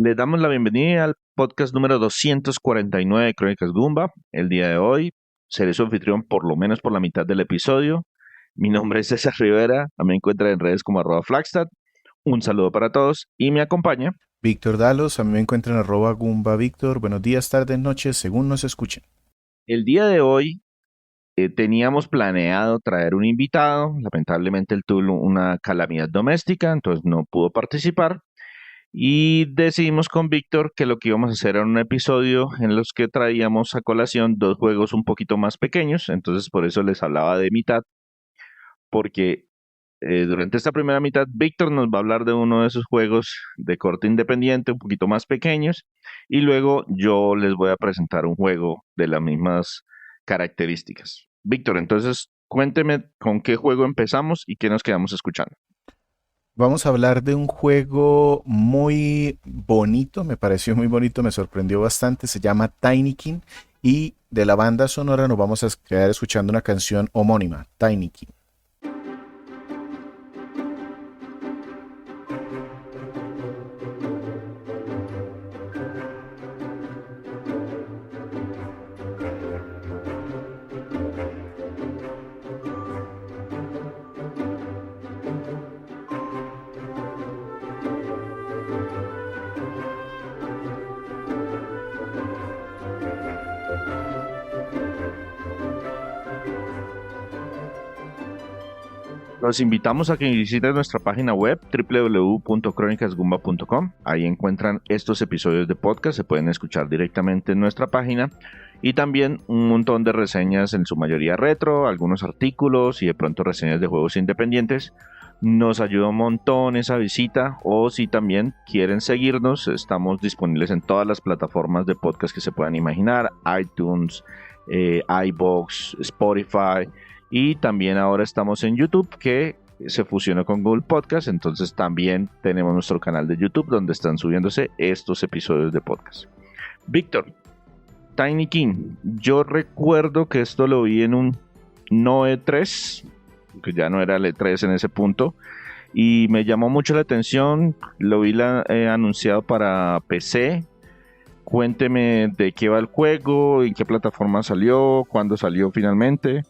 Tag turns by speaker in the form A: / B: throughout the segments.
A: Les damos la bienvenida al podcast número 249 de Crónicas Gumba. El día de hoy seré su anfitrión por lo menos por la mitad del episodio. Mi nombre es César Rivera, me encuentra en redes como @Flagstad. Un saludo para todos y me acompaña.
B: Víctor Dalos, a mí me encuentran @Gumba Víctor. Buenos días, tardes, noches, según nos escuchen.
A: El día de hoy teníamos planeado traer un invitado. Lamentablemente él tuvo una calamidad doméstica, entonces no pudo participar. Y decidimos con Víctor que lo que íbamos a hacer era un episodio en los que traíamos a colación dos juegos un poquito más pequeños, entonces por eso les hablaba de mitad, porque durante esta primera mitad Víctor nos va a hablar de uno de esos juegos de corte independiente un poquito más pequeños y luego yo les voy a presentar un juego de las mismas características. Víctor, entonces cuénteme con qué juego empezamos y qué nos quedamos escuchando.
B: Vamos a hablar de un juego muy bonito, me pareció muy bonito, me sorprendió bastante, se llama Tinykin y de la banda sonora nos vamos a quedar escuchando una canción homónima, Tinykin.
A: Los invitamos a que visiten nuestra página web www.cronicasgumba.com. Ahí encuentran estos episodios de podcast, se pueden escuchar directamente en nuestra página y también un montón de reseñas, en su mayoría retro, algunos artículos y de pronto reseñas de juegos independientes. Nos ayuda un montón esa visita, o si también quieren seguirnos, estamos disponibles en todas las plataformas de podcast que se puedan imaginar: iTunes, iBox, Spotify. Y también ahora estamos en YouTube, que se fusionó con Google Podcast, entonces también tenemos nuestro canal de YouTube donde están subiéndose estos episodios de podcast. Víctor, Tinykin, yo recuerdo que esto lo vi en un no E3, que ya no era el E3 en ese punto, y me llamó mucho la atención, lo vi anunciado para PC. Cuénteme de qué va el juego, en qué plataforma salió, cuándo salió finalmente.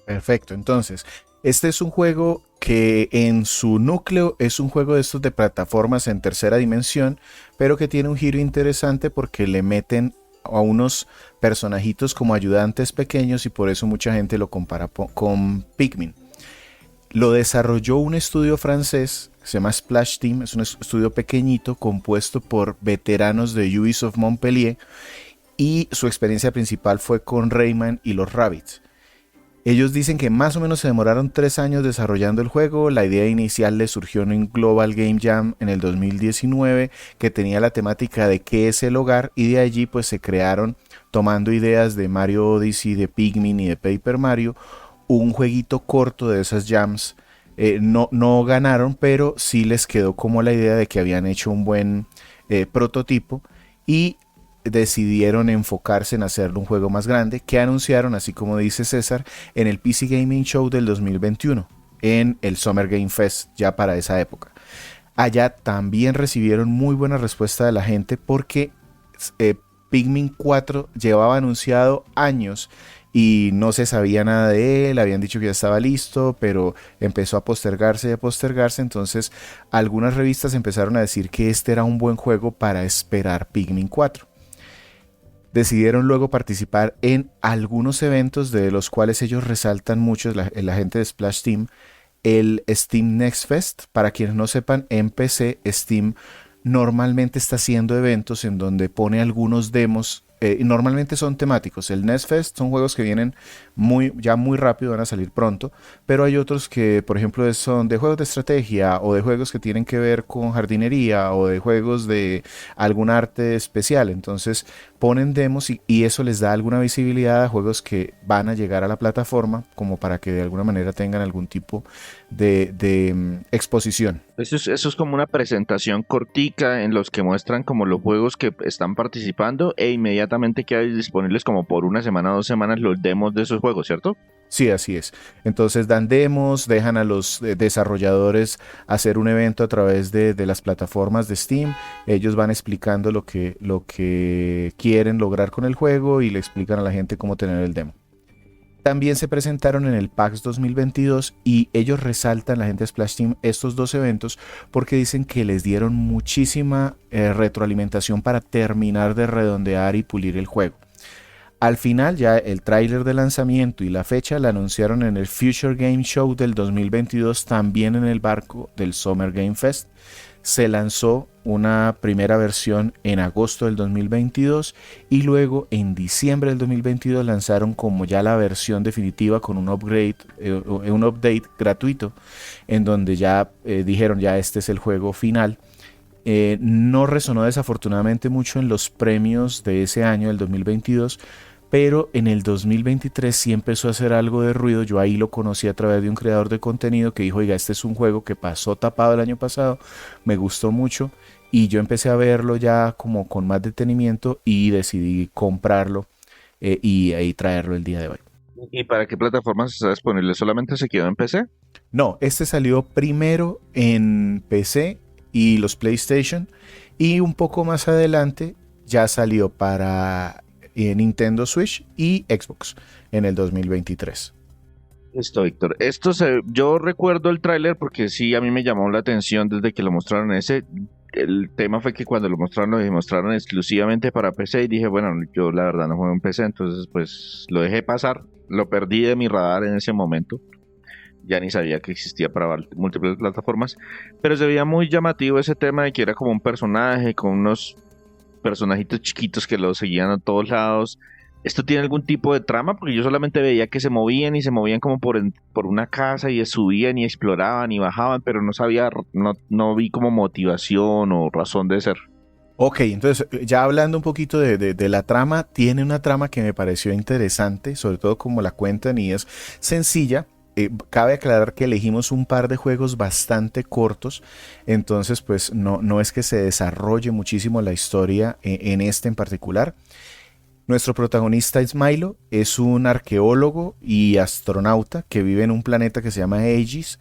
B: Perfecto, entonces, este es un juego que en su núcleo es un juego de estos de plataformas en tercera dimensión, pero que tiene un giro interesante porque le meten a unos personajitos como ayudantes pequeños y por eso mucha gente lo compara con Pikmin. Lo desarrolló un estudio francés, se llama Splash Team, es un estudio pequeñito compuesto por veteranos de Ubisoft Montpellier y su experiencia principal fue con Rayman y los Rabbids. Ellos dicen que más o menos se demoraron 3 años desarrollando el juego. La idea inicial les surgió en un Global Game Jam en el 2019 que tenía la temática de qué es el hogar, y de allí pues se crearon, tomando ideas de Mario Odyssey, de Pikmin y de Paper Mario, un jueguito corto de esas jams. No ganaron, pero sí les quedó como la idea de que habían hecho un buen prototipo y decidieron enfocarse en hacerlo un juego más grande, que anunciaron, así como dice César, en el PC Gaming Show del 2021, en el Summer Game Fest ya para esa época. Allá también recibieron muy buena respuesta de la gente porque eh, Pikmin 4 llevaba anunciado años y no se sabía nada de él, habían dicho que ya estaba listo, pero empezó a postergarse y a postergarse, entonces algunas revistas empezaron a decir que este era un buen juego para esperar Pikmin 4. Decidieron luego participar en algunos eventos de los cuales ellos resaltan mucho, la gente de Splash Team, el Steam Next Fest. Para quienes no sepan, en PC Steam normalmente está haciendo eventos en donde pone algunos demos. Normalmente son temáticos. El Next Fest son juegos que vienen ya muy rápido, van a salir pronto, pero hay otros que, por ejemplo, son de juegos de estrategia o de juegos que tienen que ver con jardinería o de juegos de algún arte especial. Entonces ponen demos y eso les da alguna visibilidad a juegos que van a llegar a la plataforma, como para que de alguna manera tengan algún tipo exposición.
A: Eso es como una presentación cortica en los que muestran como los juegos que están participando e inmediatamente quedan disponibles como por una semana o 2 semanas los demos de esos juegos, ¿cierto?
B: Sí, así es. Entonces dan demos, dejan a los desarrolladores hacer un evento a través de las plataformas de Steam. Ellos van explicando lo que quieren lograr con el juego y le explican a la gente cómo tener el demo. También se presentaron en el PAX 2022 y ellos resaltan, la gente de Splash Team, estos dos eventos porque dicen que les dieron muchísima retroalimentación para terminar de redondear y pulir el juego. Al final ya el tráiler de lanzamiento y la fecha la anunciaron en el Future Game Show del 2022, también en el marco del Summer Game Fest. Se lanzó una primera versión en agosto del 2022 y luego en diciembre del 2022 lanzaron como ya la versión definitiva con un update gratuito en donde ya dijeron ya este es el juego final. No resonó desafortunadamente mucho en los premios de ese año, del 2022, pero en el 2023 sí empezó a hacer algo de ruido. Yo ahí lo conocí a través de un creador de contenido que dijo, oiga, este es un juego que pasó tapado el año pasado, me gustó mucho y yo empecé a verlo ya como con más detenimiento y decidí comprarlo y traerlo el día de hoy.
A: ¿Y para qué plataformas está disponible? ¿Solamente se quedó en PC?
B: No, este salió primero en PC y los PlayStation y un poco más adelante ya salió para Nintendo Switch y Xbox en el 2023.
A: Listo, Víctor. Yo recuerdo el tráiler porque sí, a mí me llamó la atención desde que lo mostraron ese. El tema fue que cuando lo mostraron exclusivamente para PC y dije, bueno, yo la verdad no juego en PC, entonces pues lo dejé pasar, lo perdí de mi radar en ese momento. Ya ni sabía que existía para múltiples plataformas, pero se veía muy llamativo ese tema de que era como un personaje con unos personajitos chiquitos que lo seguían a todos lados. ¿Esto tiene algún tipo de trama? Porque yo solamente veía que se movían y se movían como por una casa y subían y exploraban y bajaban, pero no sabía, no vi como motivación o razón de ser.
B: Ok, entonces ya hablando un poquito de la trama, tiene una trama que me pareció interesante, sobre todo como la cuentan y es sencilla. Cabe aclarar que elegimos un par de juegos bastante cortos, entonces pues no es que se desarrolle muchísimo la historia en este en particular. Nuestro protagonista es Milo, es un arqueólogo y astronauta que vive en un planeta que se llama Aegis.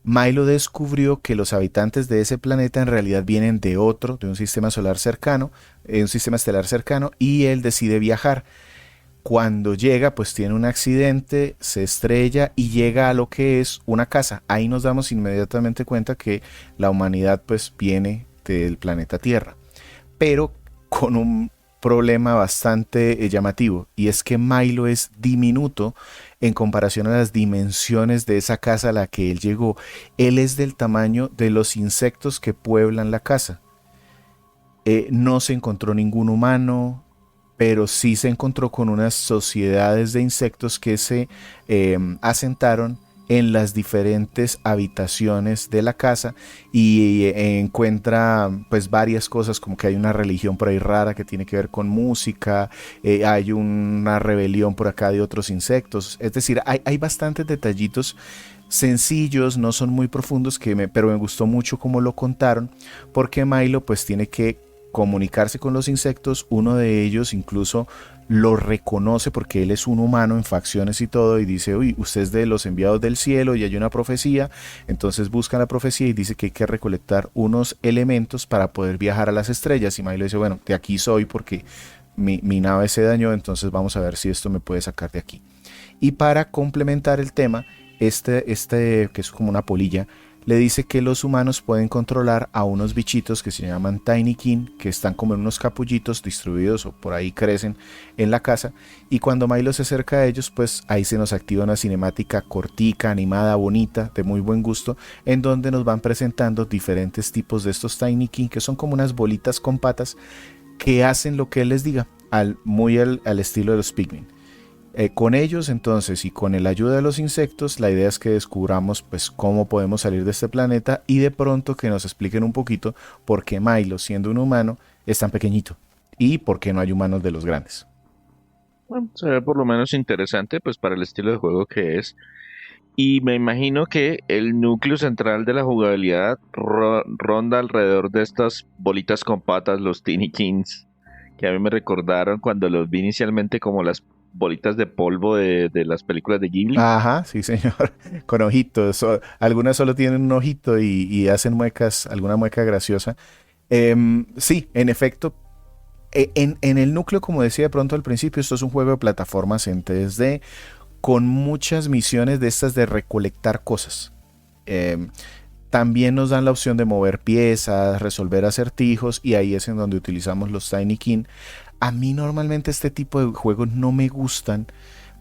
B: Milo descubrió que los habitantes de ese planeta en realidad vienen de un sistema solar cercano, un sistema estelar cercano, y él decide viajar. Cuando llega, pues tiene un accidente, se estrella y llega a lo que es una casa. Ahí nos damos inmediatamente cuenta que la humanidad pues viene del planeta Tierra, pero con un problema bastante llamativo, y es que Milo es diminuto en comparación a las dimensiones de esa casa a la que él llegó. Él es del tamaño de los insectos que pueblan la casa. No se encontró ningún humano, pero sí se encontró con unas sociedades de insectos que se asentaron en las diferentes habitaciones de la casa y encuentra pues varias cosas, como que hay una religión por ahí rara que tiene que ver con música, hay una rebelión por acá de otros insectos, es decir, hay bastantes detallitos sencillos, no son muy profundos, pero me gustó mucho cómo lo contaron, porque Milo pues tiene que comunicarse con los insectos. Uno de ellos incluso lo reconoce porque él es un humano en facciones y todo, y dice, uy, usted es de los enviados del cielo y hay una profecía. Entonces busca la profecía y dice que hay que recolectar unos elementos para poder viajar a las estrellas, y Milo dice, bueno, de aquí soy porque mi nave se dañó, entonces vamos a ver si esto me puede sacar de aquí. Y para complementar el tema, este que es como una polilla, le dice que los humanos pueden controlar a unos bichitos que se llaman Tiny King, que están como en unos capullitos distribuidos o por ahí crecen en la casa, y cuando Milo se acerca a ellos, pues ahí se nos activa una cinemática cortica, animada, bonita, de muy buen gusto, en donde nos van presentando diferentes tipos de estos Tiny King, que son como unas bolitas con patas que hacen lo que él les diga, muy al estilo de los Pikmin. Con ellos entonces y con la ayuda de los insectos, la idea es que descubramos pues cómo podemos salir de este planeta y de pronto que nos expliquen un poquito por qué Milo, siendo un humano, es tan pequeñito y por qué no hay humanos de los grandes.
A: Bueno, se ve por lo menos interesante pues para el estilo de juego que es. Y me imagino que el núcleo central de la jugabilidad ronda alrededor de estas bolitas con patas, los Tiny Kings, que a mí me recordaron cuando los vi inicialmente como las bolitas de polvo de las películas de Ghibli.
B: Ajá, sí, señor. Con ojitos. Algunas solo tienen un ojito y hacen muecas, alguna mueca graciosa. Sí, en efecto. En el núcleo, como decía de pronto al principio, esto es un juego de plataformas en 3D con muchas misiones de estas de recolectar cosas. Em, También nos dan la opción de mover piezas, resolver acertijos y ahí es en donde utilizamos los Tiny King. A mí normalmente este tipo de juegos no me gustan,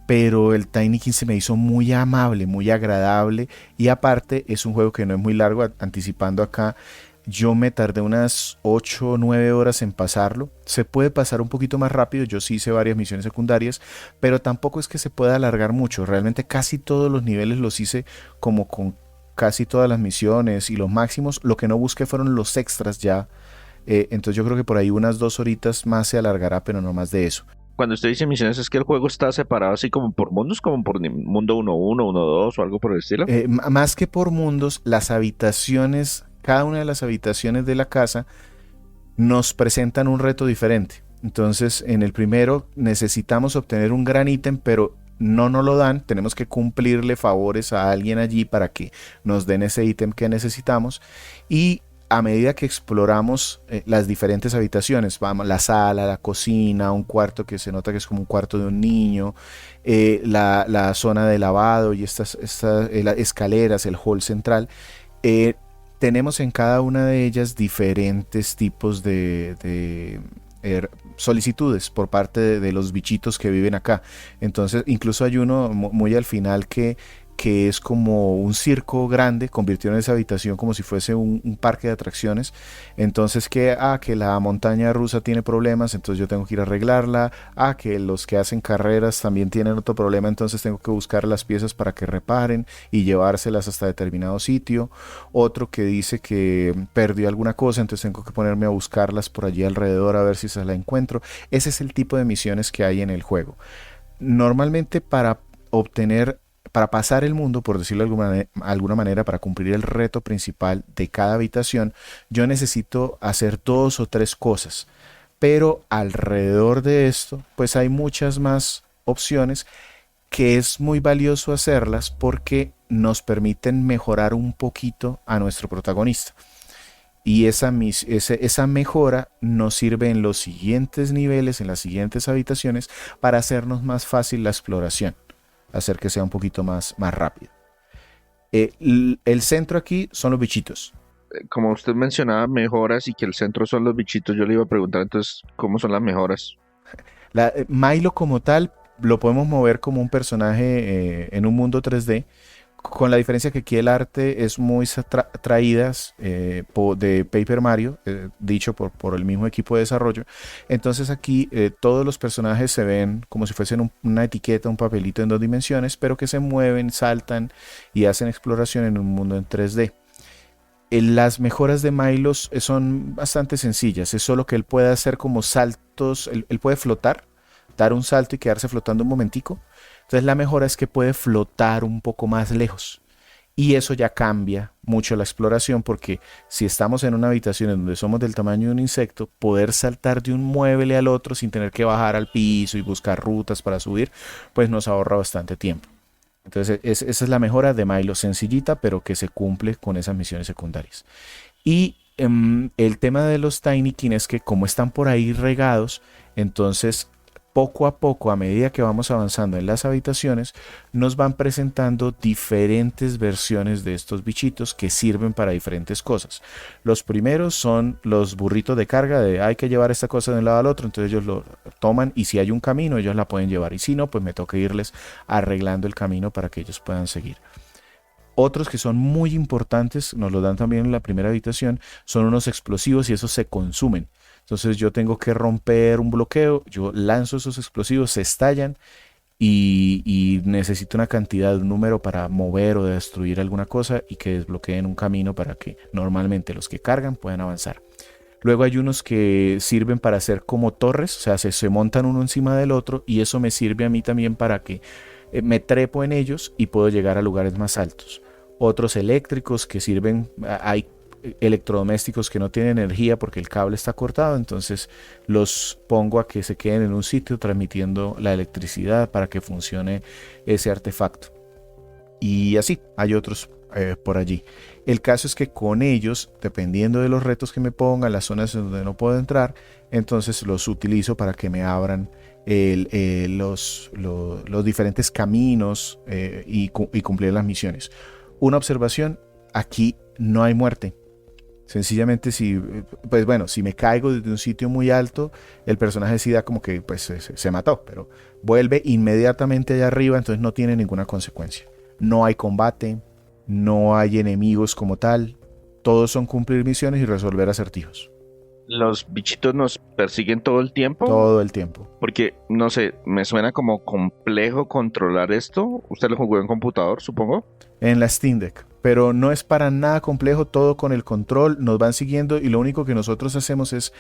B: pero el Tiny King se me hizo muy amable, muy agradable y aparte es un juego que no es muy largo, anticipando acá. Yo me tardé unas 8 o 9 horas en pasarlo. Se puede pasar un poquito más rápido. Yo sí hice varias misiones secundarias, pero tampoco es que se pueda alargar mucho. Realmente casi todos los niveles los hice como con casi todas las misiones y los máximos. Lo que no busqué fueron los extras ya. Entonces yo creo que por ahí unas 2 horitas más se alargará, pero no más de eso.
A: Cuando usted dice misiones, es que el juego está separado así como por mundos, como por mundo 1-1, 1-2 o algo por el estilo.
B: Más que por mundos, las habitaciones, cada una de las habitaciones de la casa nos presentan un reto diferente. Entonces, en el primero necesitamos obtener un gran ítem, pero no nos lo dan. Tenemos que cumplirle favores a alguien allí para que nos den ese ítem que necesitamos. Y a medida que exploramos las diferentes habitaciones, vamos, la sala, la cocina, un cuarto que se nota que es como un cuarto de un niño, la zona de lavado y las escaleras, el hall central, eh, tenemos en cada una de ellas diferentes tipos de solicitudes por parte de los bichitos que viven acá. Entonces, incluso hay uno muy al final que es como un circo grande, convirtieron esa habitación como si fuese un parque de atracciones. Entonces que la montaña rusa tiene problemas, entonces yo tengo que ir a arreglarla. Que los que hacen carreras también tienen otro problema, entonces tengo que buscar las piezas para que reparen y llevárselas hasta determinado sitio. Otro que dice que perdió alguna cosa, entonces tengo que ponerme a buscarlas por allí alrededor a ver si se la encuentro. Ese es el tipo de misiones que hay en el juego. Normalmente obtener para pasar el mundo, por decirlo de alguna manera, para cumplir el reto principal de cada habitación, yo necesito hacer 2 o 3 cosas. Pero alrededor de esto, pues hay muchas más opciones que es muy valioso hacerlas porque nos permiten mejorar un poquito a nuestro protagonista. Y esa mejora nos sirve en los siguientes niveles, en las siguientes habitaciones, para hacernos más fácil la exploración, hacer que sea un poquito más rápido. El centro aquí son los bichitos.
A: Como usted mencionaba, mejoras y que el centro son los bichitos, yo le iba a preguntar entonces, ¿cómo son las mejoras?
B: Milo como tal lo podemos mover como un personaje en un mundo 3D, con la diferencia que aquí el arte es muy traídas de Paper Mario, dicho por el mismo equipo de desarrollo. Entonces aquí todos los personajes se ven como si fuesen una etiqueta, un papelito en 2 dimensiones, pero que se mueven, saltan y hacen exploración en un mundo en 3D. Las mejoras de Milos son bastante sencillas, es solo que él puede hacer como saltos, él puede flotar, dar un salto y quedarse flotando un momentico. Entonces la mejora es que puede flotar un poco más lejos. Y eso ya cambia mucho la exploración porque si estamos en una habitación en donde somos del tamaño de un insecto, poder saltar de un mueble al otro sin tener que bajar al piso y buscar rutas para subir, pues nos ahorra bastante tiempo. Entonces esa es la mejora de Milo, sencillita, pero que se cumple con esas misiones secundarias. Y el tema de los Tiny King es que como están por ahí regados, entonces poco a poco, a medida que vamos avanzando en las habitaciones, nos van presentando diferentes versiones de estos bichitos que sirven para diferentes cosas. Los primeros son los burritos de carga de hay que llevar esta cosa de un lado al otro, entonces ellos lo toman y si hay un camino ellos la pueden llevar y si no, pues me toca irles arreglando el camino para que ellos puedan seguir. Otros que son muy importantes, nos lo dan también en la primera habitación, son unos explosivos y esos se consumen. Entonces yo tengo que romper un bloqueo, yo lanzo esos explosivos, se estallan y necesito una cantidad, un número para mover o destruir alguna cosa y que desbloqueen un camino para que normalmente los que cargan puedan avanzar. Luego hay unos que sirven para hacer como torres, o sea, se montan uno encima del otro y eso me sirve a mí también para que me trepo en ellos y puedo llegar a lugares más altos. Otros eléctricos que sirven, hay electrodomésticos que no tienen energía porque el cable está cortado, entonces los pongo a que se queden en un sitio transmitiendo la electricidad para que funcione ese artefacto. Y así, hay otros por allí. El caso es que con ellos, dependiendo de los retos que me pongan, las zonas en donde no puedo entrar, entonces los utilizo para que me abran los diferentes caminos y cumplir las misiones. Una observación, aquí no hay muerte. Sencillamente si me caigo desde un sitio muy alto, el personaje sí da como que pues se mató, pero vuelve inmediatamente allá arriba, entonces no tiene ninguna consecuencia. No hay combate, no hay enemigos como tal, todos son cumplir misiones y resolver acertijos.
A: ¿Los bichitos nos persiguen todo el tiempo?
B: Todo el tiempo.
A: Porque, no sé, me suena como complejo controlar esto. ¿Usted lo jugó en computador, supongo?
B: En la Steam Deck, pero no es para nada complejo, todo con el control, nos van siguiendo y lo único que nosotros hacemos es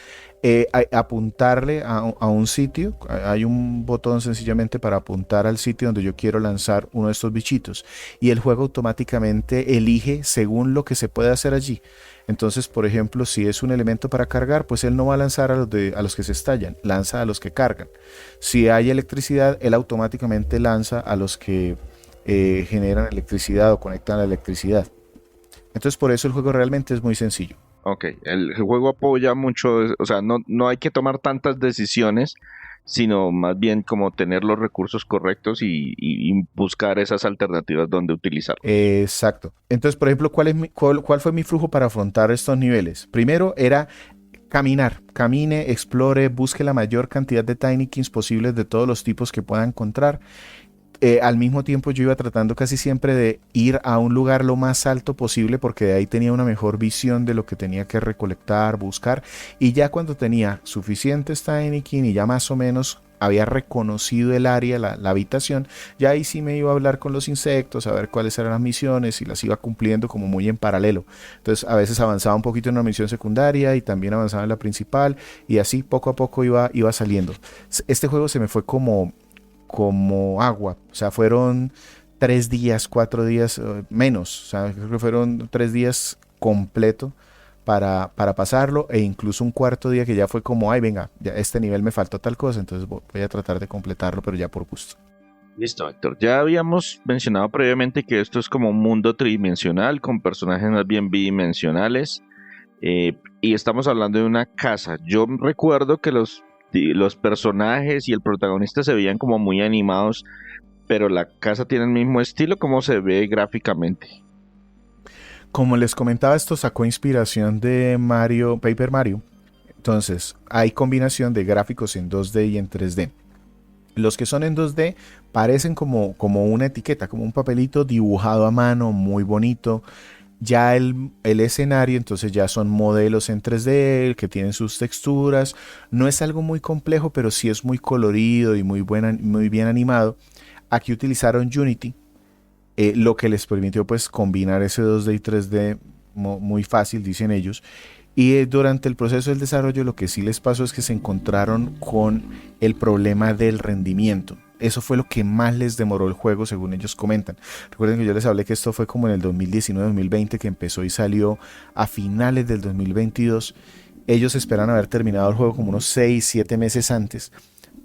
B: apuntarle a un sitio. Hay un botón sencillamente para apuntar al sitio donde yo quiero lanzar uno de estos bichitos y el juego automáticamente elige según lo que se puede hacer allí. Entonces, por ejemplo, si es un elemento para cargar, pues él no va a lanzar a los que se estallan, lanza a los que cargan. Si hay electricidad, él automáticamente lanza a los que generan electricidad o conectan la electricidad. Entonces por eso el juego realmente es muy sencillo.
A: Ok, el juego apoya mucho, o sea, no hay que tomar tantas decisiones, sino más bien como tener los recursos correctos y buscar esas alternativas donde utilizar.
B: Exacto. Entonces, por ejemplo, ¿cuál fue mi flujo para afrontar estos niveles? Primero era camine, explore, busque la mayor cantidad de Tiny Kings posibles de todos los tipos que pueda encontrar. Al mismo tiempo yo iba tratando casi siempre de ir a un lugar lo más alto posible porque de ahí tenía una mejor visión de lo que tenía que recolectar, buscar, y ya cuando tenía suficientes Tiny King y ya más o menos había reconocido el área, la habitación, ya ahí sí me iba a hablar con los insectos, a ver cuáles eran las misiones y las iba cumpliendo como muy en paralelo. Entonces a veces avanzaba un poquito en una misión secundaria y también avanzaba en la principal y así poco a poco iba saliendo. Este juego se me fue como agua, o sea, fueron 3 días, 4 días, menos, o sea, creo que fueron 3 días completo para pasarlo e incluso un cuarto día que ya fue como, ay, venga, ya este nivel me faltó tal cosa, entonces voy a tratar de completarlo, pero ya por gusto.
A: Listo, Héctor. Ya habíamos mencionado previamente que esto es como un mundo tridimensional con personajes más bien bidimensionales y estamos hablando de una casa. Yo recuerdo que los personajes y el protagonista se veían como muy animados, pero la casa tiene el mismo estilo. ¿Cómo se ve gráficamente?
B: Como les comentaba, esto sacó inspiración de Paper Mario. Entonces, hay combinación de gráficos en 2D y en 3D. Los que son en 2D parecen como una etiqueta, como un papelito dibujado a mano, muy bonito. Ya el escenario, entonces ya son modelos en 3D que tienen sus texturas. No es algo muy complejo, pero sí es muy colorido y muy bien animado. Aquí utilizaron Unity, lo que les permitió pues combinar ese 2D y 3D muy fácil, dicen ellos. Y durante el proceso del desarrollo lo que sí les pasó es que se encontraron con el problema del rendimiento. Eso fue lo que más les demoró el juego, según ellos comentan. Recuerden que yo les hablé que esto fue como en el 2019-2020 que empezó y salió a finales del 2022. Ellos esperan haber terminado el juego como unos 6-7 meses antes,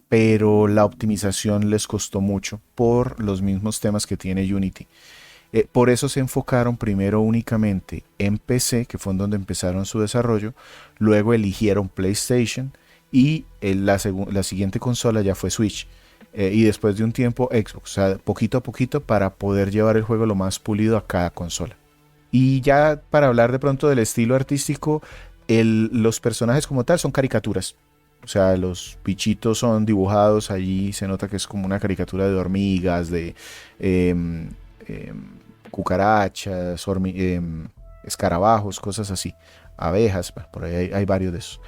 B: pero la optimización les costó mucho por los mismos temas que tiene Unity. Por eso se enfocaron primero únicamente en PC, que fue en donde empezaron su desarrollo, luego eligieron PlayStation y la siguiente consola ya fue Switch. Y después de un tiempo Xbox, o sea, poquito a poquito para poder llevar el juego lo más pulido a cada consola. Y ya para hablar de pronto del estilo artístico, los personajes como tal son caricaturas. O sea, los bichitos son dibujados, allí se nota que es como una caricatura de hormigas, de cucarachas, escarabajos, cosas así, abejas, por ahí hay varios de esos.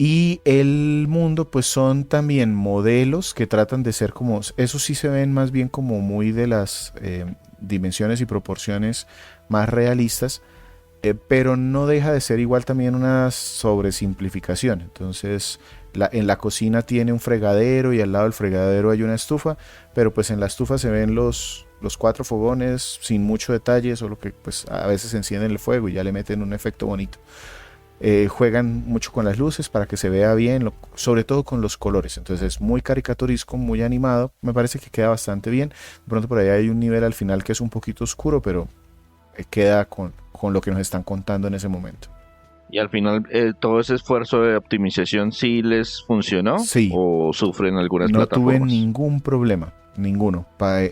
B: Y el mundo pues son también modelos que tratan de ser como, esos sí se ven más bien como muy de las dimensiones y proporciones más realistas, pero no deja de ser igual también una sobresimplificación. Entonces, en la cocina tiene un fregadero y al lado del fregadero hay una estufa, pero pues en la estufa se ven los cuatro fogones sin mucho detalle, solo que pues a veces encienden el fuego y ya le meten un efecto bonito. Juegan mucho con las luces para que se vea bien, sobre todo con los colores. Entonces es muy caricaturesco, muy animado. Me parece que queda bastante bien. De pronto por ahí hay un nivel al final que es un poquito oscuro, pero queda con lo que nos están contando en ese momento.
A: Y al final, todo ese esfuerzo de optimización sí les funcionó
B: Sí,
A: o sufren algunas
B: no tuve
A: plataformas.
B: ningún problema. Ninguno,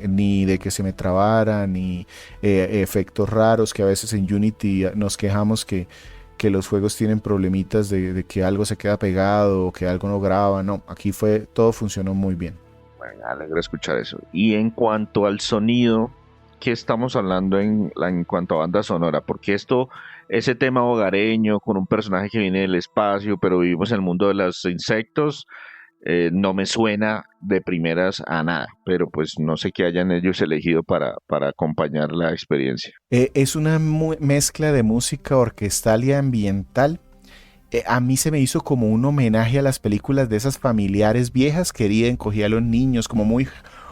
B: ni de que se me trabara, ni efectos raros que a veces en Unity nos quejamos que los juegos tienen problemitas de que algo se queda pegado o que algo no graba. No, aquí todo funcionó muy bien.
A: Bueno, me alegra escuchar eso. Y en cuanto al sonido, ¿qué estamos hablando en cuanto a banda sonora? Porque ese tema hogareño con un personaje que viene del espacio, pero vivimos en el mundo de los insectos, no me suena de primeras a nada, pero pues no sé qué hayan ellos elegido para acompañar la experiencia.
B: Es una mezcla de música orquestal y ambiental. A mí se me hizo como un homenaje a las películas de esas familiares viejas que Eden cogía a los niños, como muy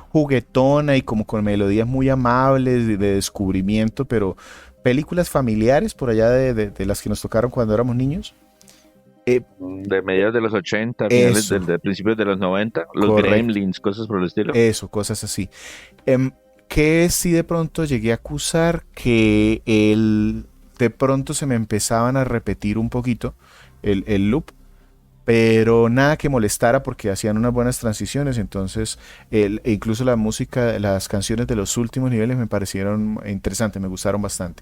B: juguetona y como con melodías muy amables de descubrimiento, pero películas familiares por allá de las que nos tocaron cuando éramos niños. Eh,
A: De mediados de los 80, finales
B: eso,
A: de principios de los 90, los
B: correcto,
A: Gremlins, cosas por el estilo.
B: eso, cosas así. Que sí de pronto llegué a acusar que de pronto se me empezaban a repetir un poquito el loop, pero nada que molestara porque hacían unas buenas transiciones. Entonces incluso la música, las canciones de los últimos niveles me parecieron interesantes, me gustaron bastante.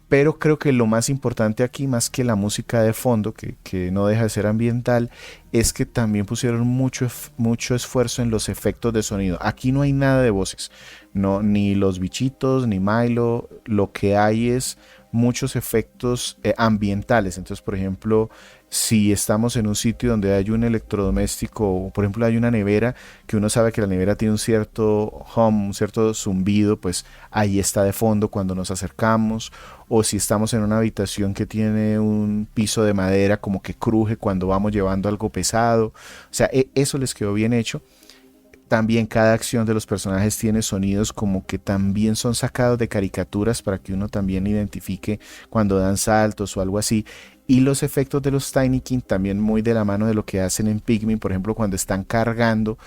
B: Pero creo que lo más importante aquí, más que la música de fondo, que no deja de ser ambiental, es que también pusieron mucho esfuerzo en los efectos de sonido. Aquí no hay nada de voces, no, ni los bichitos, ni Milo. Lo que hay es muchos efectos ambientales. Entonces, por ejemplo, si estamos en un sitio donde hay un electrodoméstico, o por ejemplo hay una nevera, que uno sabe que la nevera tiene un cierto hum, un cierto zumbido, pues ahí está de fondo cuando nos acercamos. O si estamos en una habitación que tiene un piso de madera como que cruje cuando vamos llevando algo pesado. O sea, eso les quedó bien hecho. También cada acción de los personajes tiene sonidos como que también son sacados de caricaturas para que uno también identifique cuando dan saltos o algo así. Y los efectos de los Tiny King también muy de la mano de lo que hacen en Pikmin, por ejemplo, cuando están cargando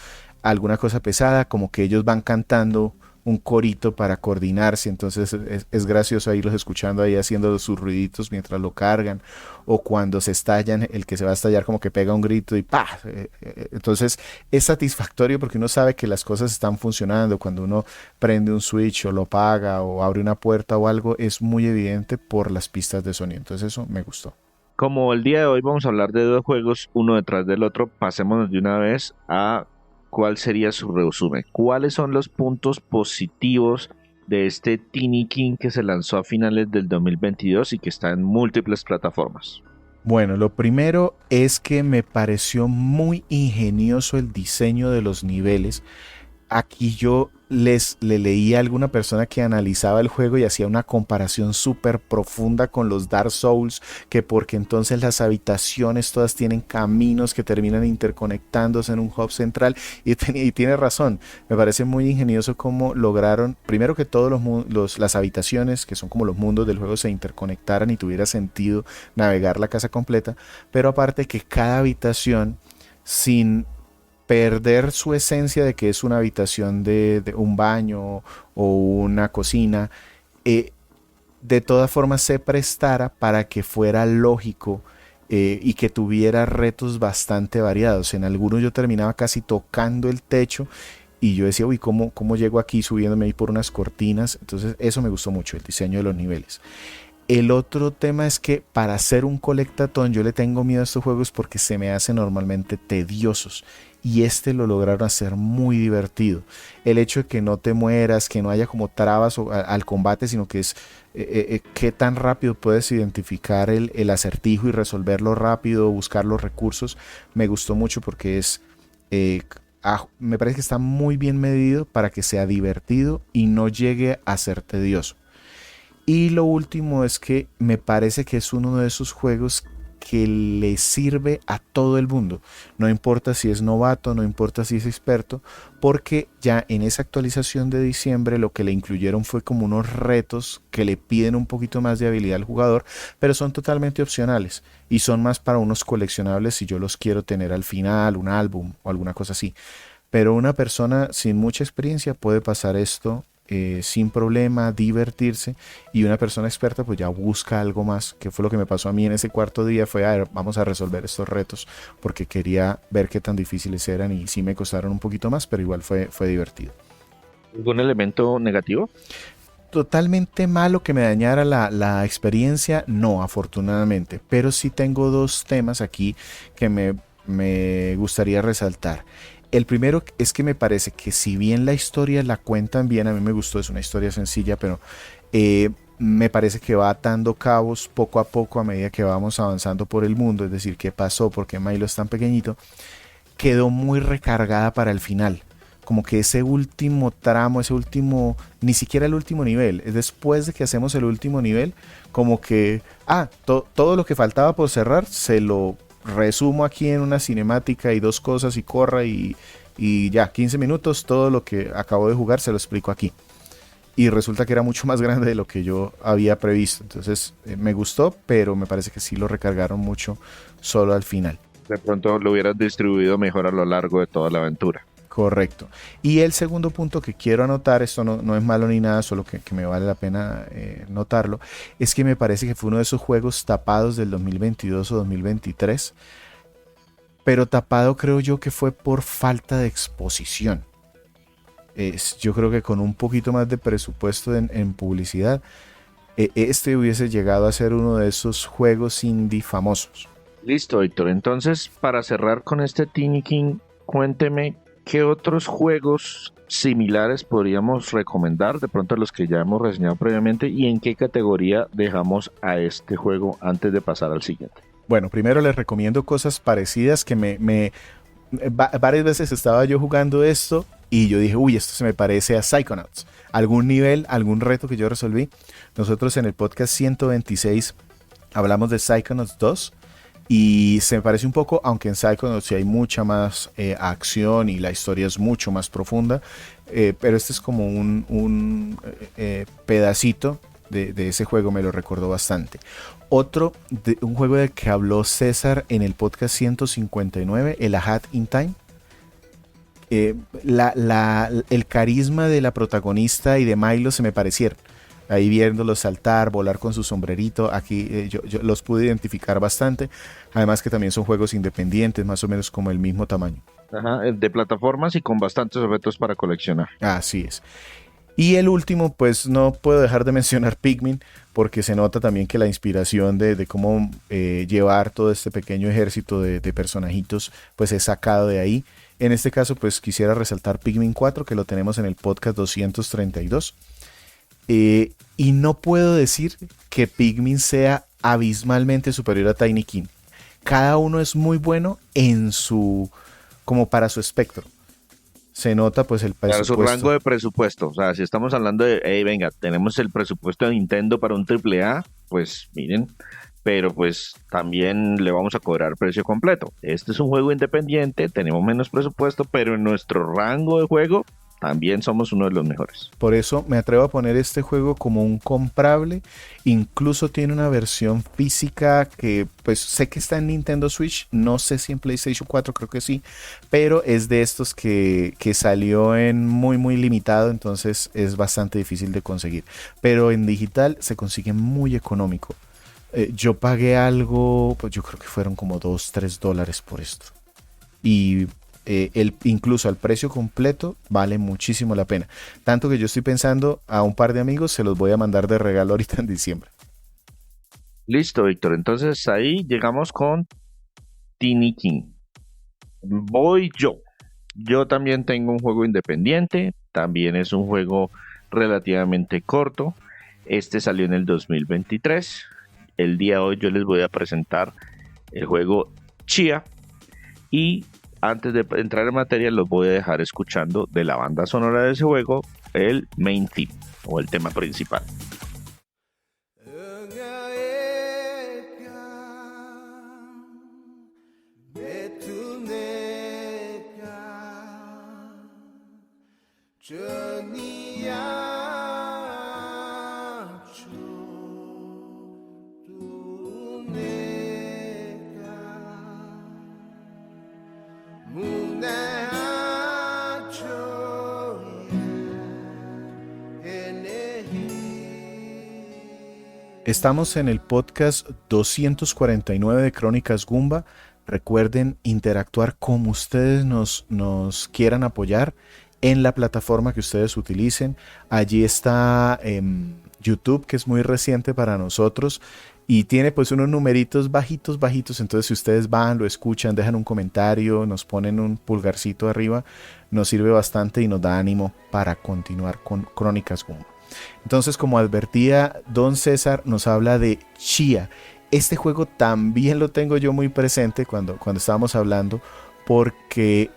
B: alguna cosa pesada, como que ellos van cantando un corito para coordinarse. Entonces es gracioso irlos escuchando ahí haciendo sus ruiditos mientras lo cargan, o cuando se estallan, el que se va a estallar como que pega un grito y ¡pah! Entonces es satisfactorio porque uno sabe que las cosas están funcionando. Cuando uno prende un switch o lo apaga o abre una puerta o algo, es muy evidente por las pistas de sonido. Entonces eso me gustó.
A: Como el día de hoy vamos a hablar de dos juegos uno detrás del otro, pasémonos de una vez a cuál sería su resumen. ¿Cuáles son los puntos positivos de este Tiny King que se lanzó a finales del 2022 y que está en múltiples plataformas?
B: Bueno, lo primero es que me pareció muy ingenioso el diseño de los niveles. Aquí yo le leí a alguna persona que analizaba el juego y hacía una comparación súper profunda con los Dark Souls, que porque entonces las habitaciones todas tienen caminos que terminan interconectándose en un hub central, y tiene razón. Me parece muy ingenioso cómo lograron, primero que todos las habitaciones, que son como los mundos del juego, se interconectaran y tuviera sentido navegar la casa completa, pero aparte que cada habitación, sin perder su esencia de que es una habitación de un baño o una cocina, eh, de todas formas se prestara para que fuera lógico, y que tuviera retos bastante variados. En algunos yo terminaba casi tocando el techo y yo decía, uy, ¿cómo llego aquí subiéndome ahí por unas cortinas? Entonces eso me gustó mucho, el diseño de los niveles. El otro tema es que para hacer un colectatón yo le tengo miedo a estos juegos porque se me hacen normalmente tediosos, y este lo lograron hacer muy divertido. El hecho de que no te mueras, que no haya como trabas al combate, sino que es qué tan rápido puedes identificar el acertijo y resolverlo rápido, buscar los recursos, me gustó mucho porque eh, me parece que está muy bien medido para que sea divertido y no llegue a ser tedioso. Y lo último es que me parece que es uno de esos juegos que le sirve a todo el mundo. No importa si es novato, no importa si es experto, porque ya en esa actualización de diciembre lo que le incluyeron fue como unos retos que le piden un poquito más de habilidad al jugador, pero son totalmente opcionales y son más para unos coleccionables si yo los quiero tener al final, un álbum o alguna cosa así. Pero una persona sin mucha experiencia puede pasar esto sin problema, divertirse, y una persona experta pues ya busca algo más, que fue lo que me pasó a mí en ese cuarto día. Fue, a ver, vamos a resolver estos retos porque quería ver qué tan difíciles eran y sí me costaron un poquito más, pero igual fue divertido.
A: ¿Algún elemento negativo?
B: Totalmente malo que me dañara la experiencia, no, afortunadamente, pero sí tengo dos temas aquí que me gustaría resaltar. El primero es que me parece que si bien la historia la cuentan bien, a mí me gustó, es una historia sencilla, pero me parece que va atando cabos poco a poco a medida que vamos avanzando por el mundo, es decir, qué pasó, por qué Milo es tan pequeñito, quedó muy recargada para el final. Como que ese último tramo, ese último, ni siquiera el último nivel, es después de que hacemos el último nivel, como que, todo lo que faltaba por cerrar, se lo resumo aquí en una cinemática y dos cosas y corra y ya, 15 minutos, todo lo que acabo de jugar se lo explico aquí. Y resulta que era mucho más grande de lo que yo había previsto. Entonces me gustó, pero me parece que sí lo recargaron mucho solo al final.
A: De pronto lo hubieras distribuido mejor a lo largo de toda la aventura.
B: Correcto. Y el segundo punto que quiero anotar, esto no es malo ni nada, solo que me vale la pena notarlo, es que me parece que fue uno de esos juegos tapados del 2022 o 2023, pero tapado creo yo que fue por falta de exposición. Yo creo que con un poquito más de presupuesto en publicidad, este hubiese llegado a ser uno de esos juegos indie famosos.
A: Listo, Víctor. Entonces, para cerrar con este Tiny King, cuénteme qué otros juegos similares podríamos recomendar, de pronto los que ya hemos reseñado previamente, y en qué categoría dejamos a este juego antes de pasar al siguiente.
B: Bueno, primero les recomiendo cosas parecidas que varias veces estaba yo jugando esto y yo dije, uy, esto se me parece a Psychonauts. Algún nivel, algún reto que yo resolví. Nosotros en el podcast 126 hablamos de Psychonauts 2 y se me parece un poco, aunque en Psychonauts sí hay mucha más acción y la historia es mucho más profunda, pero este es como un pedacito de ese juego, me lo recordó bastante. Otro, un juego del que habló César en el podcast 159, el A Hat in Time. El carisma de la protagonista y de Milo se me parecieron. Ahí viéndolos saltar, volar con su sombrerito, aquí yo los pude identificar bastante. Además que también son juegos independientes, más o menos como el mismo tamaño.
A: Ajá, de plataformas y con bastantes objetos para coleccionar.
B: Así es. Y el último, pues no puedo dejar de mencionar Pikmin, porque se nota también que la inspiración de cómo llevar todo este pequeño ejército de personajitos, pues es sacado de ahí. En este caso, pues quisiera resaltar Pikmin 4, que lo tenemos en el podcast 232. Y no puedo decir que Pikmin sea abismalmente superior a Tiny King. Cada uno es muy bueno como para su espectro. Se nota pues el presupuesto.
A: Claro, su rango de presupuesto. O sea, si estamos hablando de, hey, venga, tenemos el presupuesto de Nintendo para un AAA, pues miren, pero pues también le vamos a cobrar precio completo. Este es un juego independiente, tenemos menos presupuesto, pero en nuestro rango de juego también somos uno de los mejores.
B: Por eso me atrevo a poner este juego como un comprable. Incluso tiene una versión física que pues sé que está en Nintendo Switch. No sé si en PlayStation 4, creo que sí. Pero es de estos que salió en muy muy limitado. Entonces es bastante difícil de conseguir. Pero en digital se consigue muy económico. Yo pagué algo, pues yo creo que fueron como $2-3 por esto. Y incluso al precio completo vale muchísimo la pena. Tanto que yo estoy pensando a un par de amigos se los voy a mandar de regalo ahorita en diciembre.
A: Listo, Víctor. Entonces ahí llegamos con Tiny King. Voy yo. Yo también tengo un juego independiente. También es un juego relativamente corto. Este salió en el 2023. El día de hoy yo les voy a presentar el juego Chia. Y antes de entrar en materia, los voy a dejar escuchando de la banda sonora de ese juego, el main theme o el tema principal.
B: Estamos en el podcast 249 de Crónicas Goomba. Recuerden interactuar como ustedes nos quieran apoyar en la plataforma que ustedes utilicen. Allí está YouTube, que es muy reciente para nosotros y tiene pues unos numeritos bajitos. Entonces si ustedes van, lo escuchan, dejan un comentario, nos ponen un pulgarcito arriba, nos sirve bastante y nos da ánimo para continuar con Crónicas Goomba. Entonces, como advertía Don César, nos habla de Tchia. Este juego también lo tengo yo muy presente cuando estábamos hablando, porque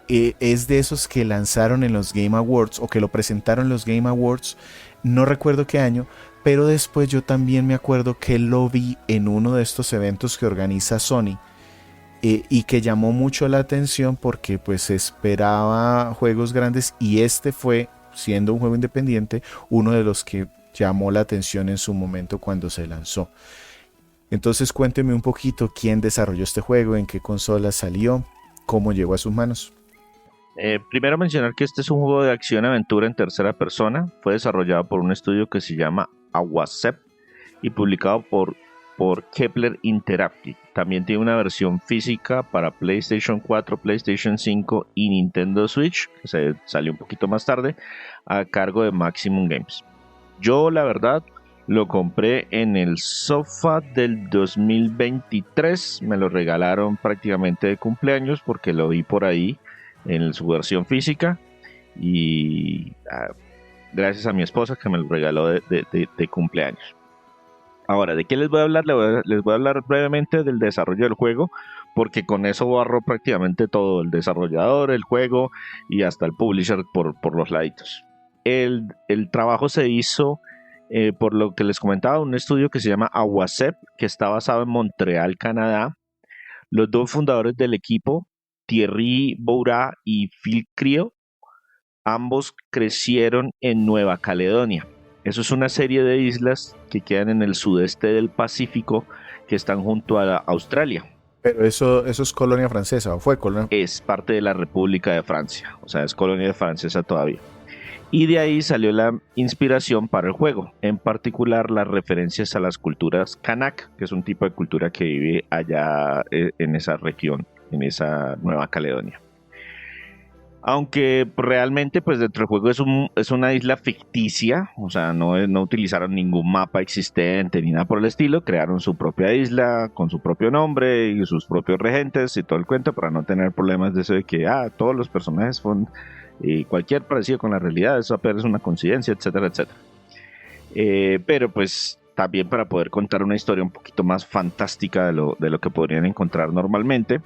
B: es de esos que lanzaron en los Game Awards o que lo presentaron en los Game Awards, no recuerdo qué año, pero después yo también me acuerdo que lo vi en uno de estos eventos que organiza Sony y que llamó mucho la atención porque pues esperaba juegos grandes y este fue, siendo un juego independiente, uno de los que llamó la atención en su momento cuando se lanzó. Entonces cuénteme un poquito quién desarrolló este juego, en qué consola salió, cómo llegó a sus manos.
A: Primero mencionar que este es un juego de acción-aventura en tercera persona. Fue desarrollado por un estudio que se llama Awasep y publicado por Kepler Interactive. También tiene una versión física para PlayStation 4, PlayStation 5 y Nintendo Switch, que salió un poquito más tarde, a cargo de Maximum Games. Yo, la verdad, lo compré en el sofá del 2023. Me lo regalaron prácticamente de cumpleaños porque lo vi por ahí en su versión física y gracias a mi esposa que me lo regaló de cumpleaños. Ahora, ¿de qué les voy a hablar? Les voy a hablar brevemente del desarrollo del juego, porque con eso barro prácticamente todo, el desarrollador, el juego y hasta el publisher por los laditos. El trabajo se hizo, por lo que les comentaba, un estudio que se llama Awasep, que está basado en Montreal, Canadá. Los dos fundadores del equipo, Thierry Boura y Phil Creel, ambos crecieron en Nueva Caledonia. Eso es una serie de islas que quedan en el sudeste del Pacífico, que están junto a Australia.
B: Pero eso es colonia francesa, ¿o fue colonia?
A: Es parte de la República de Francia, o sea, es colonia francesa todavía. Y de ahí salió la inspiración para el juego, en particular las referencias a las culturas Kanak, que es un tipo de cultura que vive allá en esa región, en esa Nueva Caledonia. Aunque realmente pues dentro del juego es una isla ficticia, o sea, no utilizaron ningún mapa existente ni nada por el estilo, crearon su propia isla con su propio nombre y sus propios regentes y todo el cuento para no tener problemas de eso de que todos los personajes son cualquier parecido con la realidad, eso apenas es una coincidencia, etcétera, etcétera. Pero pues también para poder contar una historia un poquito más fantástica de lo que podrían encontrar normalmente.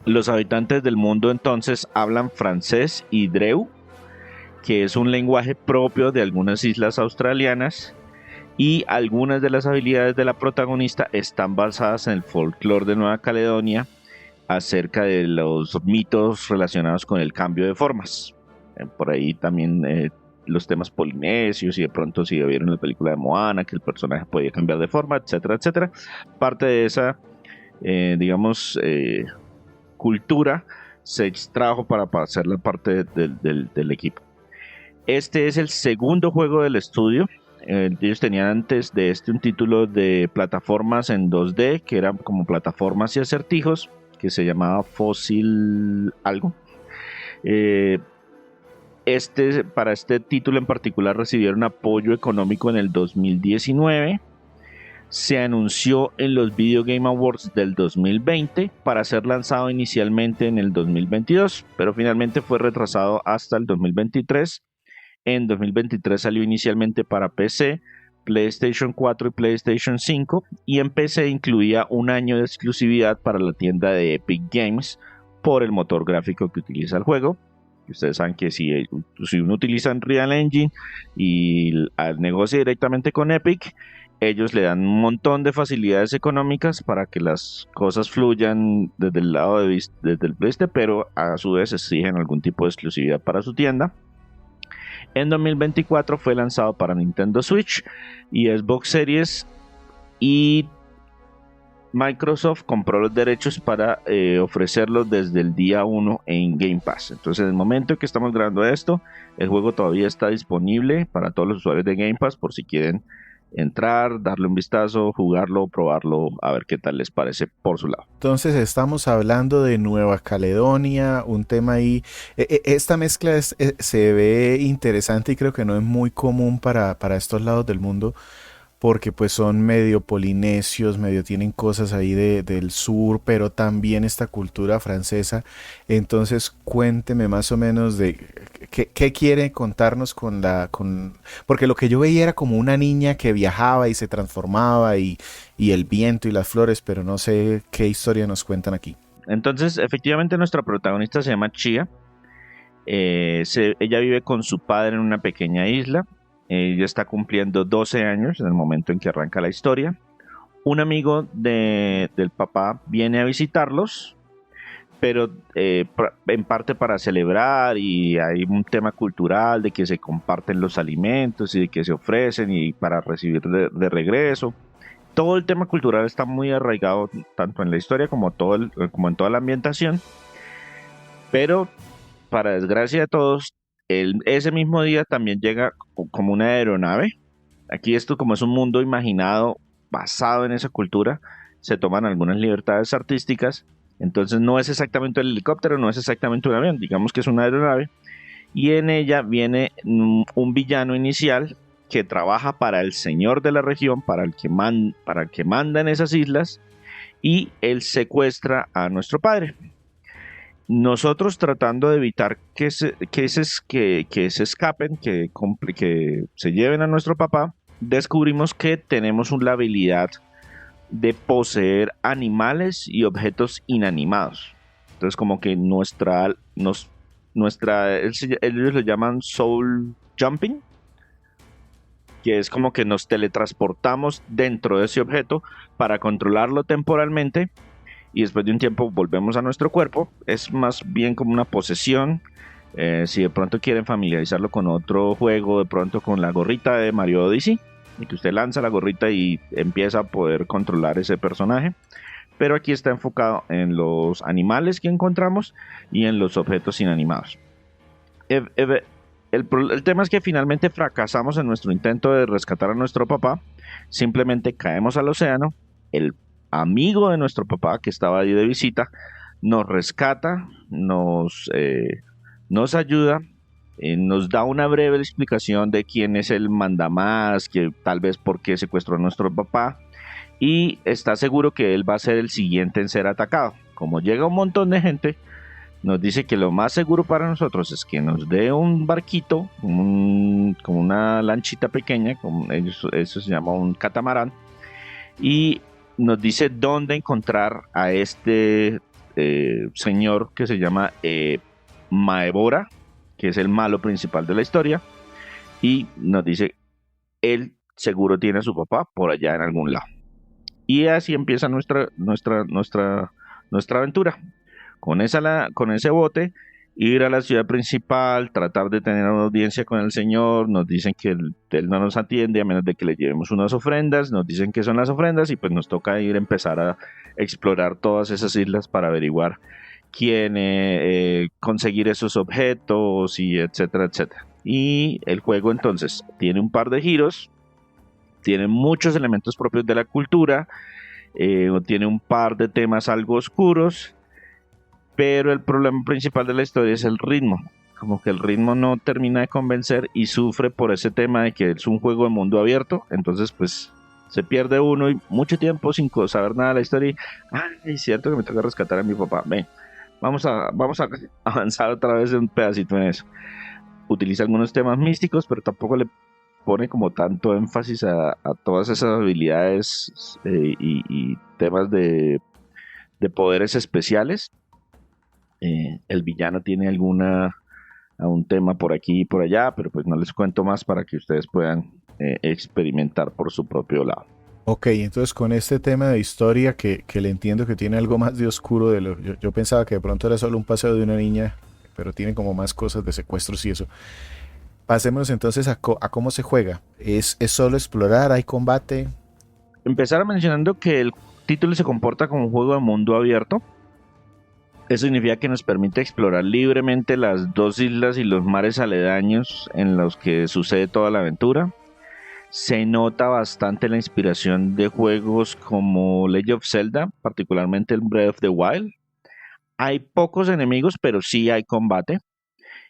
A: Los habitantes del mundo entonces hablan francés y dreu, que es un lenguaje propio de algunas islas australianas, y algunas de las habilidades de la protagonista están basadas en el folclore de Nueva Caledonia acerca de los mitos relacionados con el cambio de formas. Por ahí también los temas polinesios y de pronto si vieron la película de Moana, que el personaje podía cambiar de forma, etcétera, etcétera. Parte de esa, cultura se extrajo para hacer la parte del equipo. Este es el segundo juego del estudio. Ellos tenían antes de este un título de plataformas en 2D que eran como plataformas y acertijos, que se llamaba Fossil algo. Para este título en particular recibieron apoyo económico en el 2019. Se anunció en los Video Game Awards del 2020 para ser lanzado inicialmente en el 2022, pero finalmente fue retrasado hasta el 2023. En 2023 salió inicialmente para PC, PlayStation 4 y PlayStation 5, y en PC incluía un año de exclusividad para la tienda de Epic Games por el motor gráfico que utiliza el juego. Ustedes saben que si uno utiliza Unreal Engine y negocia directamente con Epic, ellos le dan un montón de facilidades económicas para que las cosas fluyan desde el lado desde el PlayStation, pero a su vez exigen algún tipo de exclusividad para su tienda. En 2024 fue lanzado para Nintendo Switch y Xbox Series, y Microsoft compró los derechos para ofrecerlos desde el día 1 en Game Pass. Entonces, en el momento que estamos grabando esto, el juego todavía está disponible para todos los usuarios de Game Pass por si quieren entrar, darle un vistazo, jugarlo, probarlo, a ver qué tal les parece por su lado.
B: Entonces estamos hablando de Nueva Caledonia, un tema ahí. Esta mezcla se ve interesante y creo que no es muy común para estos lados del mundo porque pues son medio polinesios, medio tienen cosas ahí del sur, pero también esta cultura francesa. Entonces cuénteme más o menos de qué quiere contarnos porque lo que yo veía era como una niña que viajaba y se transformaba y el viento y las flores, pero no sé qué historia nos cuentan aquí.
A: Entonces, efectivamente, nuestra protagonista se llama Chia. Ella vive con su padre en una pequeña isla. Ella está cumpliendo 12 años en el momento en que arranca la historia. Un amigo del papá viene a visitarlos, pero en parte para celebrar, y hay un tema cultural de que se comparten los alimentos y de que se ofrecen y para recibir de regreso. Todo el tema cultural está muy arraigado tanto en la historia como en toda la ambientación, pero para desgracia de todos, ese mismo día también llega como una aeronave. Aquí esto, como es un mundo imaginado basado en esa cultura, se toman algunas libertades artísticas. Entonces no es exactamente el helicóptero, no es exactamente un avión, digamos que es una aeronave. Y en ella viene un villano inicial que trabaja para el señor de la región, para el que manda en esas islas, y él secuestra a nuestro padre. Nosotros tratando de evitar que se escapen, que se lleven a nuestro papá, descubrimos que tenemos la habilidad de poseer animales y objetos inanimados. Entonces como que ellos lo llaman soul jumping, que es como que nos teletransportamos dentro de ese objeto para controlarlo temporalmente y después de un tiempo volvemos a nuestro cuerpo. Es más bien como una posesión. Si de pronto quieren familiarizarlo con otro juego, de pronto con la gorrita de Mario Odyssey, y que usted lanza la gorrita y empieza a poder controlar ese personaje. Pero aquí está enfocado en los animales que encontramos y en los objetos inanimados. El tema es que finalmente fracasamos en nuestro intento de rescatar a nuestro papá. Simplemente caemos al océano. El amigo de nuestro papá, que estaba ahí de visita, nos rescata, nos ayuda, nos da una breve explicación de quién es el mandamás, que tal vez por qué secuestró a nuestro papá, y está seguro que él va a ser el siguiente en ser atacado. Como llega un montón de gente, nos dice que lo más seguro para nosotros es que nos dé un barquito, como una lanchita pequeña, eso se llama un catamarán, y nos dice dónde encontrar a este señor que se llama Maebora, que es el malo principal de la historia, y nos dice, él seguro tiene a su papá por allá en algún lado. Y así empieza nuestra aventura. Con ese bote, ir a la ciudad principal, tratar de tener una audiencia con el señor. Nos dicen que él no nos atiende a menos de que le llevemos unas ofrendas. Nos dicen que son las ofrendas y pues nos toca empezar a explorar todas esas islas para averiguar quién, conseguir esos objetos y etcétera, etcétera. Y el juego entonces tiene un par de giros, tiene muchos elementos propios de la cultura, tiene un par de temas algo oscuros, pero el problema principal de la historia es el ritmo. Como que el ritmo no termina de convencer y sufre por ese tema de que es un juego de mundo abierto. Entonces pues se pierde uno y mucho tiempo sin saber nada de la historia. Es cierto que me toca rescatar a mi papá. Ven, vamos a avanzar otra vez un pedacito en eso. Utiliza algunos temas místicos, pero tampoco le pone como tanto énfasis a todas esas habilidades y temas de poderes especiales. El villano tiene un tema por aquí y por allá, pero pues no les cuento más para que ustedes puedan experimentar por su propio lado.
B: Ok, entonces con este tema de historia que le entiendo que tiene algo más de oscuro yo pensaba que de pronto era solo un paseo de una niña, pero tiene como más cosas de secuestros y eso. Pasemos entonces a cómo se juega. ¿Es solo explorar? ¿Hay combate?
A: Empezar mencionando que el título se comporta como un juego de mundo abierto. Eso significa que nos permite explorar libremente las dos islas y los mares aledaños en los que sucede toda la aventura. Se nota bastante la inspiración de juegos como Legend of Zelda, particularmente el Breath of the Wild. Hay pocos enemigos, pero sí hay combate.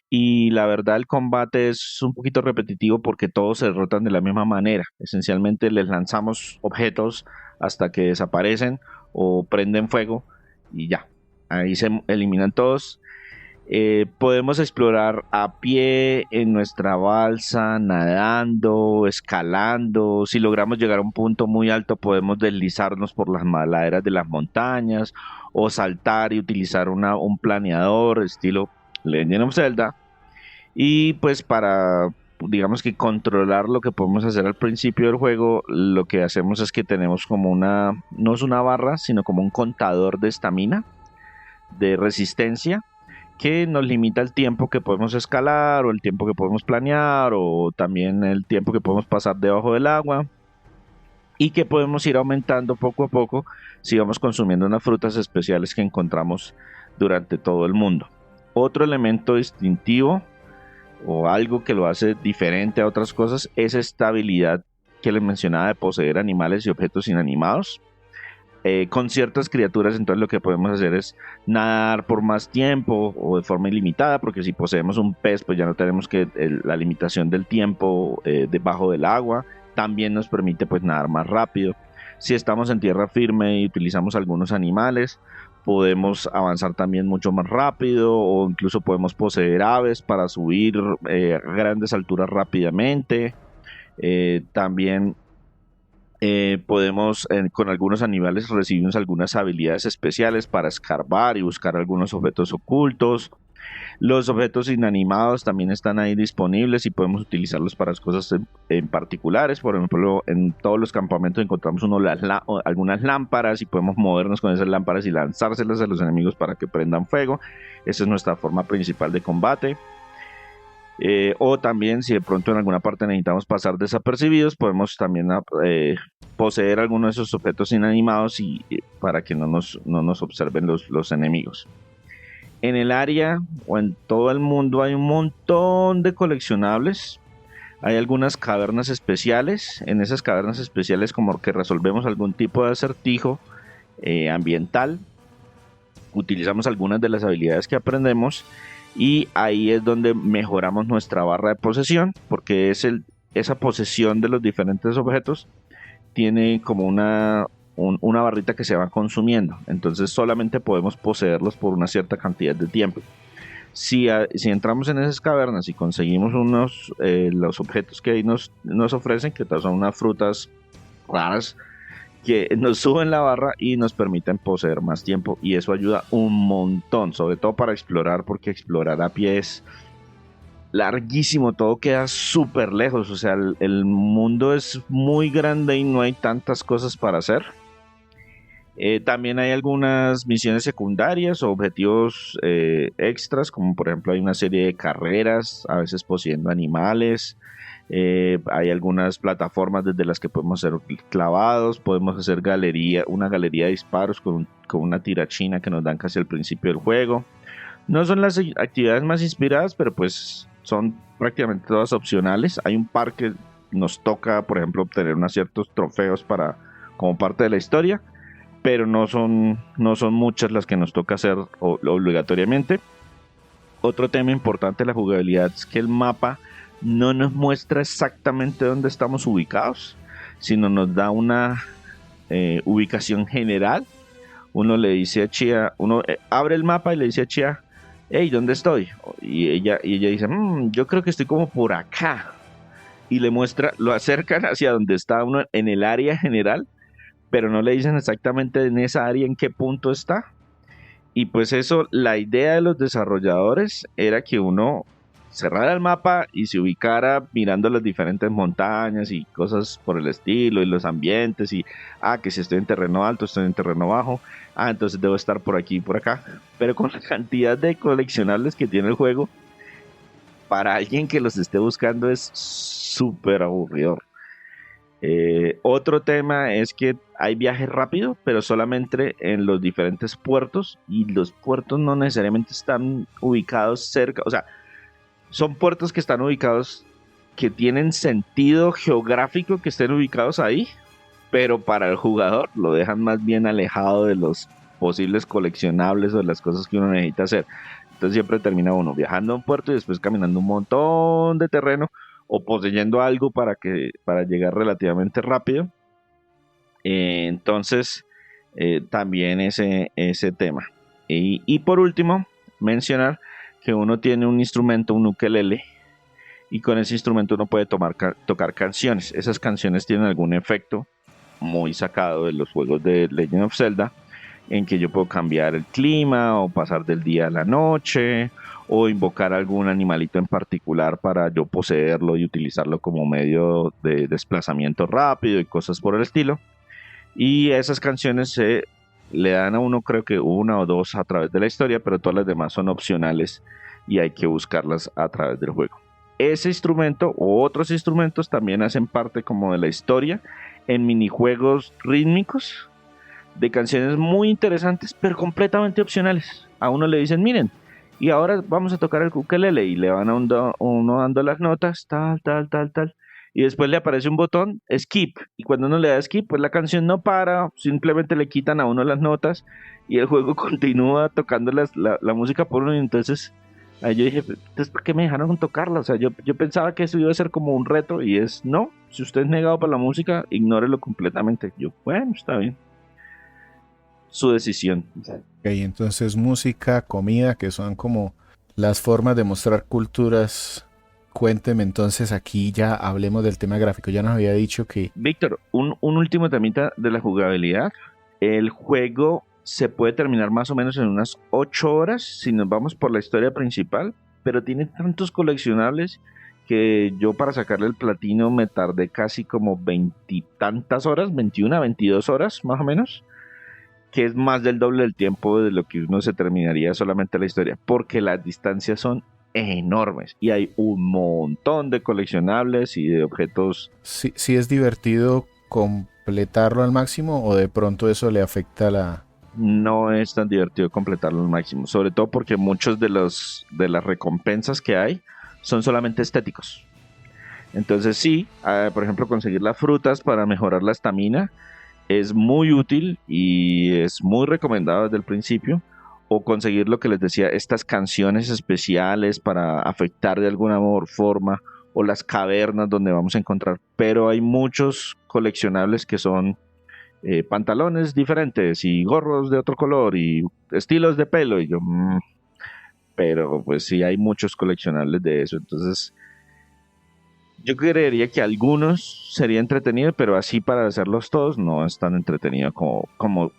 A: Y la verdad el combate es un poquito repetitivo porque todos se derrotan de la misma manera. Esencialmente les lanzamos objetos hasta que desaparecen o prenden fuego y ya. Ahí se eliminan todos. Podemos explorar a pie, en nuestra balsa, nadando, escalando. Si logramos llegar a un punto muy alto, podemos deslizarnos por las laderas de las montañas o saltar y utilizar un planeador estilo Legend of Zelda. Y pues para, digamos que controlar lo que podemos hacer al principio del juego, lo que hacemos es que tenemos como no es una barra, sino como un contador de estamina, de resistencia, que nos limita el tiempo que podemos escalar o el tiempo que podemos planear o también el tiempo que podemos pasar debajo del agua y que podemos ir aumentando poco a poco si vamos consumiendo unas frutas especiales que encontramos durante todo el mundo. Otro elemento distintivo o algo que lo hace diferente a otras cosas es esta habilidad que les mencionaba de poseer animales y objetos inanimados. Con ciertas criaturas, entonces lo que podemos hacer es nadar por más tiempo o de forma ilimitada, porque si poseemos un pez pues ya no tenemos la limitación del tiempo debajo del agua. También nos permite pues nadar más rápido. Si estamos en tierra firme y utilizamos algunos animales, podemos avanzar también mucho más rápido, o incluso podemos poseer aves para subir a grandes alturas rápidamente. También podemos con algunos animales recibimos algunas habilidades especiales para escarbar y buscar algunos objetos ocultos. Los objetos inanimados también están ahí disponibles y podemos utilizarlos para cosas en particulares. Por ejemplo, en todos los campamentos encontramos algunas lámparas y podemos movernos con esas lámparas y lanzárselas a los enemigos para que prendan fuego. Esa es nuestra forma principal de combate. O también si de pronto en alguna parte necesitamos pasar desapercibidos, podemos también poseer algunos de esos objetos inanimados para que no nos observen los enemigos. En el área o en todo el mundo hay un montón de coleccionables. Hay algunas cavernas especiales. En esas cavernas especiales como que resolvemos algún tipo de acertijo ambiental. Utilizamos algunas de las habilidades que aprendemos y ahí es donde mejoramos nuestra barra de posesión, porque esa posesión de los diferentes objetos tiene como una barrita que se va consumiendo, entonces solamente podemos poseerlos por una cierta cantidad de tiempo. Si entramos en esas cavernas y conseguimos los objetos que ahí nos ofrecen, que son unas frutas raras que nos suben la barra y nos permiten poseer más tiempo, y eso ayuda un montón, sobre todo para explorar, porque explorar a pie es larguísimo, todo queda súper lejos, o sea, el mundo es muy grande y no hay tantas cosas para hacer. También hay algunas misiones secundarias o objetivos extras, como por ejemplo hay una serie de carreras, a veces poseyendo animales. Hay algunas plataformas desde las que podemos hacer clavados, podemos hacer una galería de disparos con una tirachina que nos dan casi al principio del juego. No son las actividades más inspiradas, pero pues son prácticamente todas opcionales. Hay un par que nos toca, por ejemplo, obtener unos ciertos trofeos como parte de la historia, pero no son muchas las que nos toca hacer obligatoriamente. Otro tema importante de la jugabilidad es que el mapa no nos muestra exactamente dónde estamos ubicados, sino nos da una ubicación general. Uno le dice a Chía, abre el mapa y le dice a Chía, hey, ¿dónde estoy? Y ella dice, yo creo que estoy como por acá. Y le muestra, lo acercan hacia donde está uno en el área general, pero no le dicen exactamente en esa área en qué punto está. Y pues eso, la idea de los desarrolladores era que uno cerrara el mapa y se ubicara mirando las diferentes montañas y cosas por el estilo y los ambientes y que si estoy en terreno alto, estoy en terreno bajo, entonces debo estar por aquí y por acá. Pero con la cantidad de coleccionables que tiene el juego, para alguien que los esté buscando es súper aburridor. Otro tema es que hay viaje rápido, pero solamente en los diferentes puertos, y los puertos no necesariamente están ubicados cerca, o sea, son puertos que están ubicados que tienen sentido geográfico que estén ubicados ahí, pero para el jugador lo dejan más bien alejado de los posibles coleccionables o de las cosas que uno necesita hacer. Entonces siempre termina uno viajando a un puerto y después caminando un montón de terreno o poseyendo algo para llegar relativamente rápido. Entonces, también ese tema. Y por último, mencionar que uno tiene un instrumento, un ukelele, y con ese instrumento uno puede tocar canciones. Esas canciones tienen algún efecto muy sacado de los juegos de Legend of Zelda, en que yo puedo cambiar el clima o pasar del día a la noche o invocar algún animalito en particular para yo poseerlo y utilizarlo como medio de desplazamiento rápido y cosas por el estilo. Y esas canciones se le dan a uno, creo que una o dos a través de la historia, pero todas las demás son opcionales y hay que buscarlas a través del juego. Ese instrumento o otros instrumentos también hacen parte como de la historia en minijuegos rítmicos de canciones muy interesantes, pero completamente opcionales. A uno le dicen, miren, y ahora vamos a tocar el ukelele, y le van a uno dando las notas, tal, tal, tal, tal, y después le aparece un botón, skip, y cuando uno le da skip, pues la canción no para, simplemente le quitan a uno las notas, y el juego continúa tocando la música por uno, y entonces ahí yo dije, entonces ¿por qué me dejaron tocarla? O sea, yo pensaba que eso iba a ser como un reto, y es, no, si usted es negado para la música, ignórelo completamente. Yo, bueno, está bien, su decisión.
B: Ok, entonces música, comida, que son como las formas de mostrar culturas. Cuénteme entonces, aquí ya hablemos del tema gráfico. Ya nos había dicho que...
A: Víctor, un último temita de la jugabilidad. El juego se puede terminar más o menos en unas 8 horas si nos vamos por la historia principal, pero tiene tantos coleccionables que yo para sacarle el platino me tardé casi como 20 tantas horas, 21, 22 horas más o menos, que es más del doble del tiempo de lo que uno se terminaría solamente la historia, porque las distancias son enormes y hay un montón de coleccionables y de objetos.
B: Sí es divertido completarlo al máximo, o de pronto eso le afecta a la...
A: No es tan divertido completarlo al máximo, sobre todo porque muchos de las recompensas que hay son solamente estéticos. Entonces sí, por ejemplo, conseguir las frutas para mejorar la estamina es muy útil y es muy recomendado desde el principio. O conseguir lo que les decía, estas canciones especiales para afectar de alguna forma, o las cavernas donde vamos a encontrar. Pero hay muchos coleccionables que son pantalones diferentes y gorros de otro color y estilos de pelo. Y yo, pero pues sí hay muchos coleccionables de eso. Entonces yo creería que algunos sería entretenido, pero así para hacerlos todos no es tan entretenido como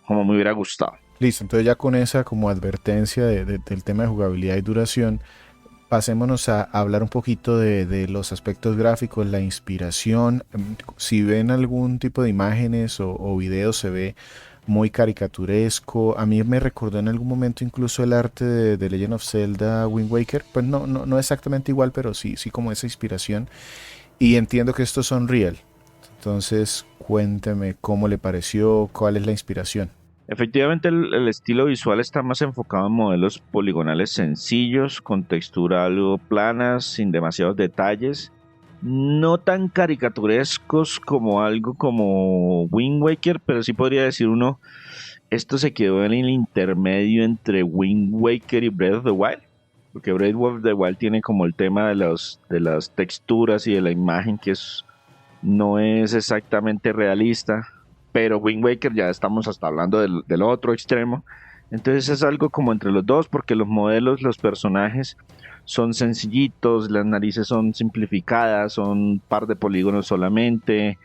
A: me hubiera gustado.
B: Listo, entonces ya con esa como advertencia del tema de jugabilidad y duración, pasémonos a hablar un poquito de los aspectos gráficos, la inspiración. Si ven algún tipo de imágenes o videos, se ve muy caricaturesco. A mí me recordó en algún momento incluso el arte de Legend of Zelda Wind Waker. Pues no exactamente igual, pero sí como esa inspiración. Y entiendo que estos son real. Entonces, cuénteme cómo le pareció, cuál es la inspiración.
A: Efectivamente, el estilo visual está más enfocado en modelos poligonales sencillos, con textura algo planas, sin demasiados detalles, no tan caricaturescos como algo como Wind Waker, pero sí podría decir uno, esto se quedó en el intermedio entre Wind Waker y Breath of the Wild, porque Breath of the Wild tiene como el tema de las texturas y de la imagen que no es exactamente realista, pero Wind Waker ya estamos hasta hablando del otro extremo. Entonces es algo como entre los dos, porque los modelos, los personajes son sencillitos, las narices son simplificadas, son un par de polígonos solamente,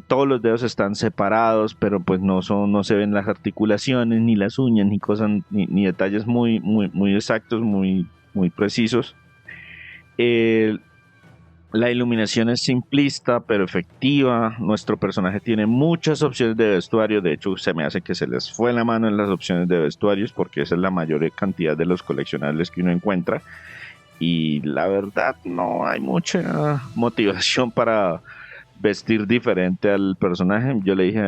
A: todos los dedos están separados, pero pues no se ven las articulaciones, ni las uñas, ni cosas, ni detalles muy exactos, muy precisos. La iluminación es simplista pero efectiva. Nuestro personaje tiene muchas opciones de vestuario. De hecho, se me hace que se les fue la mano en las opciones de vestuarios, porque esa es la mayor cantidad de los coleccionables que uno encuentra. Y la verdad, no hay mucha motivación para vestir diferente al personaje. Yo le dije,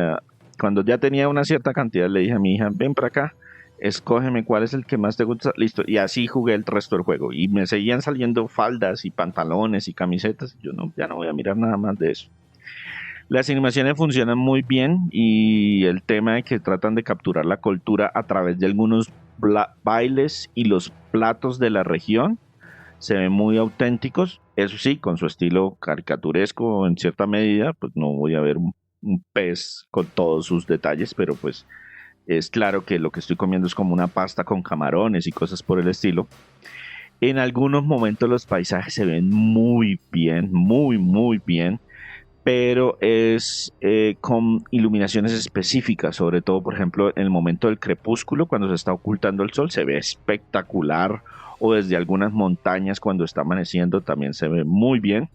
A: cuando ya tenía una cierta cantidad, le dije a mi hija, ven para acá escógeme cuál es el que más te gusta, listo, y así jugué el resto del juego, y me seguían saliendo faldas y pantalones y camisetas, yo no, ya no voy a mirar nada más de eso. Las animaciones funcionan muy bien y el tema de que tratan de capturar la cultura a través de algunos bailes y los platos de la región se ven muy auténticos, eso sí, con su estilo caricaturesco en cierta medida, pues no voy a ver un pez con todos sus detalles, pero pues es claro que lo que estoy comiendo es como una pasta con camarones y cosas por el estilo. En algunos momentos los paisajes se ven muy bien, muy, muy bien, pero es con iluminaciones específicas, sobre todo, por ejemplo, en el momento del crepúsculo, cuando se está ocultando el sol, se ve espectacular, o desde algunas montañas cuando está amaneciendo también se ve muy bien.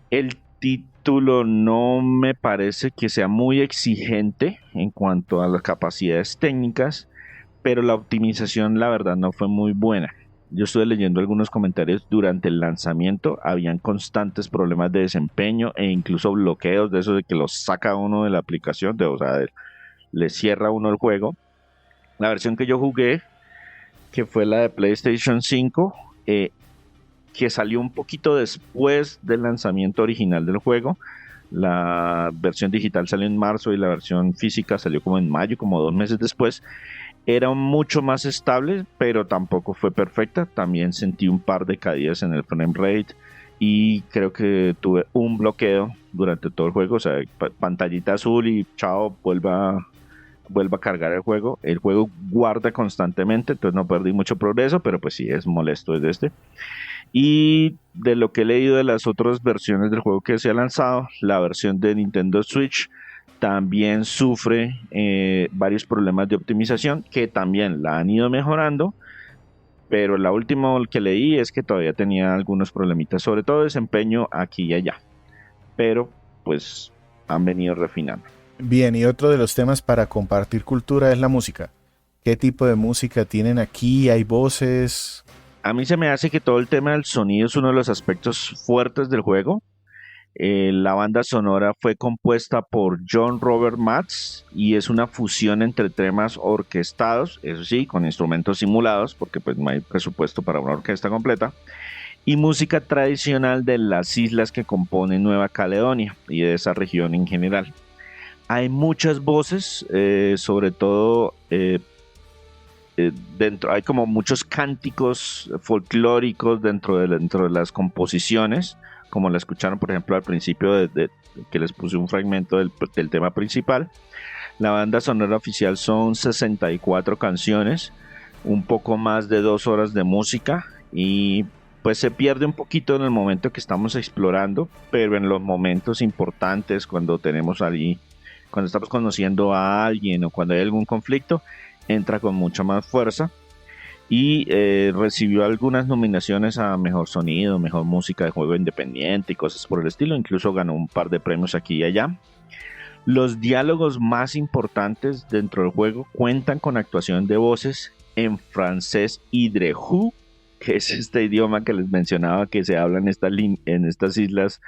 A: El título no me parece que sea muy exigente en cuanto a las capacidades técnicas, pero la optimización la verdad no fue muy buena. Yo estuve leyendo algunos comentarios durante el lanzamiento, habían constantes problemas de desempeño e incluso bloqueos de eso de que los saca uno de la aplicación, o sea, le cierra uno el juego. La versión que yo jugué, que fue la de PlayStation 5, que salió un poquito después del lanzamiento original del juego. La versión digital salió en marzo y la versión física salió como en mayo, como 2 meses después. Era mucho más estable, pero tampoco fue perfecta. También sentí un par de caídas en el frame rate y creo que tuve un bloqueo durante todo el juego. O sea, pantallita azul y chao, vuelva a cargar el juego. El juego guarda constantemente, entonces no perdí mucho progreso, pero pues sí es molesto desde este. Y de lo que he leído de las otras versiones del juego que se ha lanzado, la versión de Nintendo Switch también sufre varios problemas de optimización que también la han ido mejorando, pero la última que leí es que todavía tenía algunos problemitas, sobre todo desempeño aquí y allá, pero pues han venido refinando.
B: Bien, y otro de los temas para compartir cultura es la música. ¿Qué tipo de música tienen aquí? ¿Hay voces?
A: A mí se me hace que todo el tema del sonido es uno de los aspectos fuertes del juego. La banda sonora fue compuesta por John Robert Matz y es una fusión entre temas orquestados, eso sí, con instrumentos simulados, porque pues no hay presupuesto para una orquesta completa, y música tradicional de las islas que componen Nueva Caledonia y de esa región en general. Hay muchas voces, sobre todo dentro, hay como muchos cánticos folclóricos dentro de las composiciones, como la escucharon por ejemplo al principio que les puse un fragmento del tema principal. La banda sonora oficial son 64 canciones, un poco más de 2 horas de música y pues se pierde un poquito en el momento que estamos explorando, pero en los momentos importantes cuando tenemos allí, cuando estamos conociendo a alguien o cuando hay algún conflicto, entra con mucha más fuerza. Y recibió algunas nominaciones a mejor sonido, mejor música de juego independiente y cosas por el estilo. Incluso ganó un par de premios aquí y allá. Los diálogos más importantes dentro del juego cuentan con actuación de voces en francés hidrejú, que es este idioma que les mencionaba que se habla en estas islas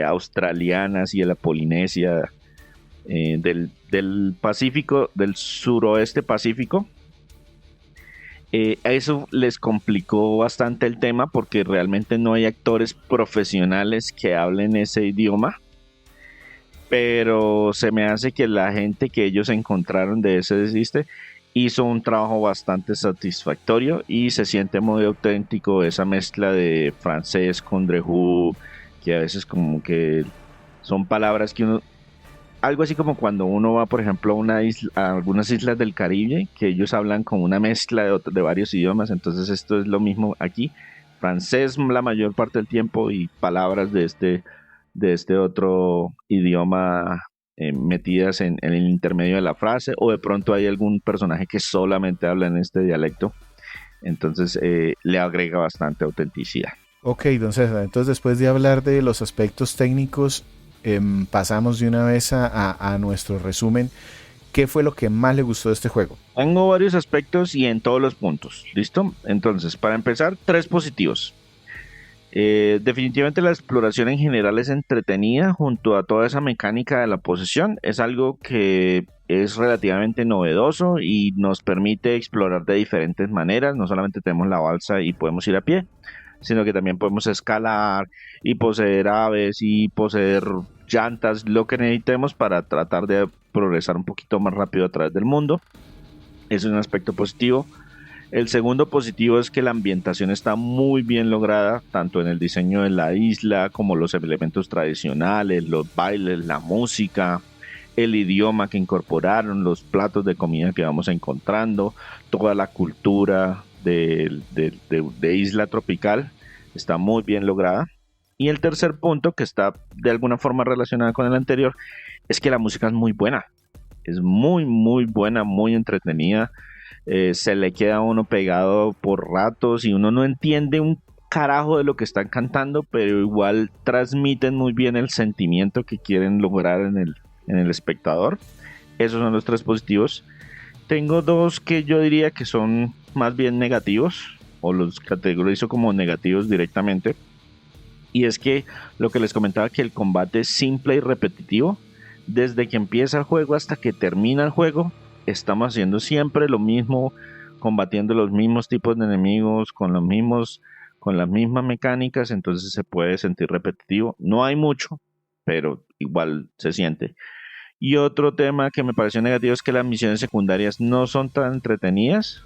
A: australianas y de la Polinesia, del Pacífico, del suroeste Pacífico. Eso les complicó bastante el tema porque realmente no hay actores profesionales que hablen ese idioma, pero se me hace que la gente que ellos encontraron de ese desiste hizo un trabajo bastante satisfactorio y se siente muy auténtico esa mezcla de francés con drejú, que a veces como que son palabras que uno, algo así como cuando uno va, por ejemplo, a algunas islas del Caribe, que ellos hablan con una mezcla de varios idiomas, entonces esto es lo mismo aquí, francés la mayor parte del tiempo y palabras de este otro idioma metidas en el intermedio de la frase, o de pronto hay algún personaje que solamente habla en este dialecto, entonces le agrega bastante autenticidad.
B: Ok, don César, entonces después de hablar de los aspectos técnicos, pasamos de una vez a nuestro resumen. ¿Qué fue lo que más le gustó de este juego?
A: Tengo varios aspectos y en todos los puntos. ¿Listo? Entonces, para empezar, 3 positivos. Definitivamente la exploración en general es entretenida junto a toda esa mecánica de la posesión. Es algo que es relativamente novedoso y nos permite explorar de diferentes maneras. No solamente tenemos la balsa y podemos ir a pie, sino que también podemos escalar y poseer aves y poseer llantas, lo que necesitemos para tratar de progresar un poquito más rápido a través del mundo. Eso es un aspecto positivo. El segundo positivo es que la ambientación está muy bien lograda, tanto en el diseño de la isla como los elementos tradicionales, los bailes, la música, el idioma que incorporaron, los platos de comida que vamos encontrando, toda la cultura de isla tropical está muy bien lograda. Y el tercer punto, que está de alguna forma relacionado con el anterior, es que la música es muy buena. Es muy, muy buena, muy entretenida. Se le queda a uno pegado por ratos y uno no entiende un carajo de lo que están cantando, pero igual transmiten muy bien el sentimiento que quieren lograr en el espectador. Esos son los tres positivos. Tengo dos que yo diría que son más bien negativos, o los categorizo como negativos directamente. Y es que lo que les comentaba, que el combate es simple y repetitivo. Desde que empieza el juego hasta que termina el juego, estamos haciendo siempre lo mismo, combatiendo los mismos tipos de enemigos, con las mismas mecánicas, entonces se puede sentir repetitivo. No hay mucho, pero igual se siente. Y otro tema que me pareció negativo es que las misiones secundarias no son tan entretenidas.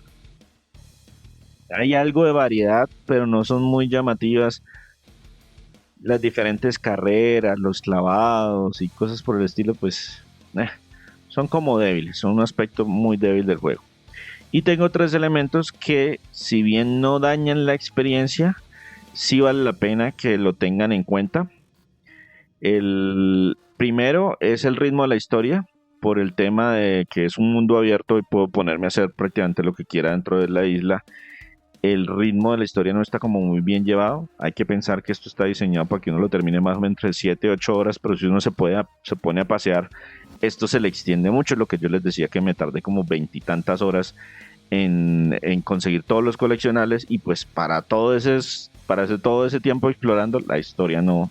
A: Hay algo de variedad, pero no son muy llamativas. Las diferentes carreras, los clavados y cosas por el estilo, pues son como débiles, son un aspecto muy débil del juego. Y tengo tres elementos que, si bien no dañan la experiencia, sí vale la pena que lo tengan en cuenta. El primero es el ritmo de la historia, por el tema de que es un mundo abierto y puedo ponerme a hacer prácticamente lo que quiera dentro de la isla. El ritmo de la historia no está como muy bien llevado. Hay que pensar que esto está diseñado para que uno lo termine más o menos entre 7 y 8 horas, pero si uno se pone a pasear, esto se le extiende mucho. Lo que yo les decía, que me tardé como 20 y tantas horas en conseguir todos los coleccionables, y pues para hacer todo ese tiempo explorando, la historia no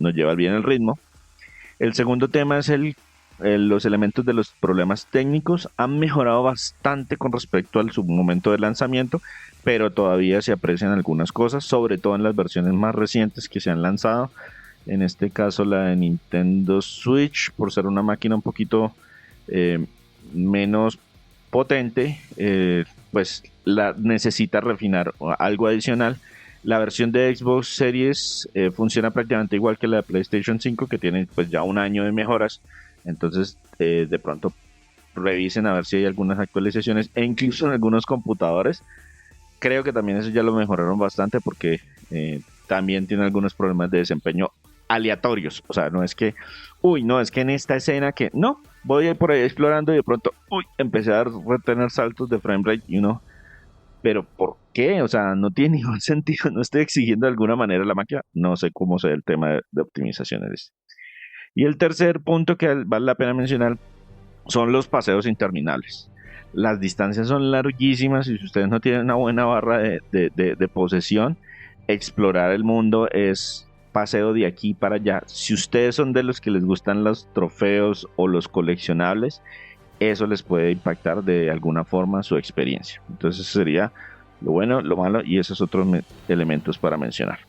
A: lleva bien el ritmo. El segundo tema es los elementos de los problemas técnicos. Han mejorado bastante con respecto al su momento de lanzamiento, pero todavía se aprecian algunas cosas, sobre todo en las versiones más recientes que se han lanzado. En este caso la de Nintendo Switch, por ser una máquina un poquito menos potente, pues necesita refinar algo adicional. La versión de Xbox Series funciona prácticamente igual que la de PlayStation 5, que tiene pues ya un año de mejoras. Entonces de pronto revisen a ver si hay algunas actualizaciones, e incluso en algunos computadores creo que también eso ya lo mejoraron bastante, porque también tiene algunos problemas de desempeño aleatorios. O sea, no es que es que en esta escena que no, voy a ir por ahí explorando y de pronto empecé a retener saltos de frame rate y uno, pero ¿por qué? O sea, no tiene ningún sentido. No estoy exigiendo de alguna manera la máquina. No sé cómo sea el tema de optimizaciones. Y el tercer punto que vale la pena mencionar son los paseos interminables. Las distancias son larguísimas y si ustedes no tienen una buena barra de posesión, explorar el mundo es paseo de aquí para allá. Si ustedes son de los que les gustan los trofeos o los coleccionables, eso les puede impactar de alguna forma su experiencia. Entonces sería lo bueno, lo malo y esos otros elementos para mencionar.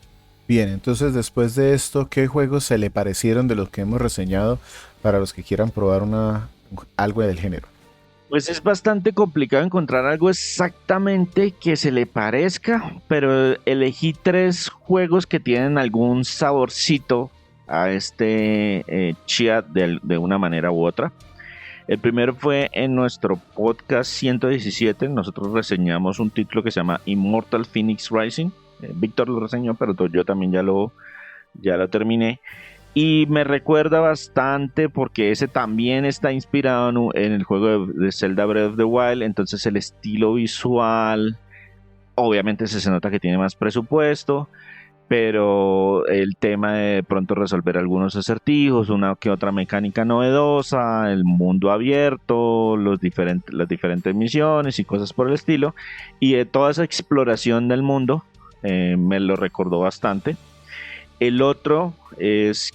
B: Bien, entonces después de esto, ¿qué juegos se le parecieron de los que hemos reseñado para los que quieran probar algo del género?
A: Pues es bastante complicado encontrar algo exactamente que se le parezca, pero elegí 3 juegos que tienen algún saborcito a este Chia de una manera u otra. El primero fue en nuestro podcast 117, nosotros reseñamos un título que se llama Immortal Phoenix Rising. Víctor lo reseñó, pero yo también ya lo terminé. Y me recuerda bastante porque ese también está inspirado en el juego de Zelda Breath of the Wild. Entonces el estilo visual, obviamente se nota que tiene más presupuesto, pero el tema de pronto resolver algunos acertijos, una que otra mecánica novedosa, el mundo abierto, las diferentes misiones y cosas por el estilo, y de toda esa exploración del mundo me lo recordó bastante. El otro es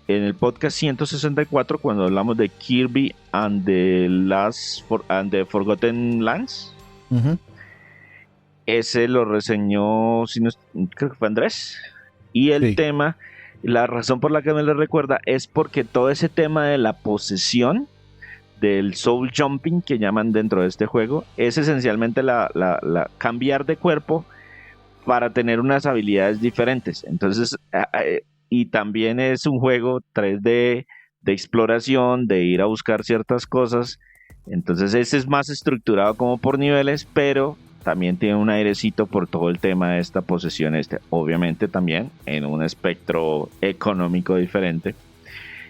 A: en el podcast 164, cuando hablamos de Kirby and the Forgotten Lands.
B: Ujú.
A: Ese lo reseñó, si no, creo que fue Andrés. Y el
B: Sí.
A: tema, la razón por la que me lo recuerda es porque todo ese tema de la posesión, del soul jumping que llaman dentro de este juego, es esencialmente la cambiar de cuerpo para tener unas habilidades diferentes. Entonces, y también es un juego 3D de exploración, de ir a buscar ciertas cosas. Entonces ese es más estructurado como por niveles, pero también tiene un airecito por todo el tema de esta posesión, obviamente también en un espectro económico diferente.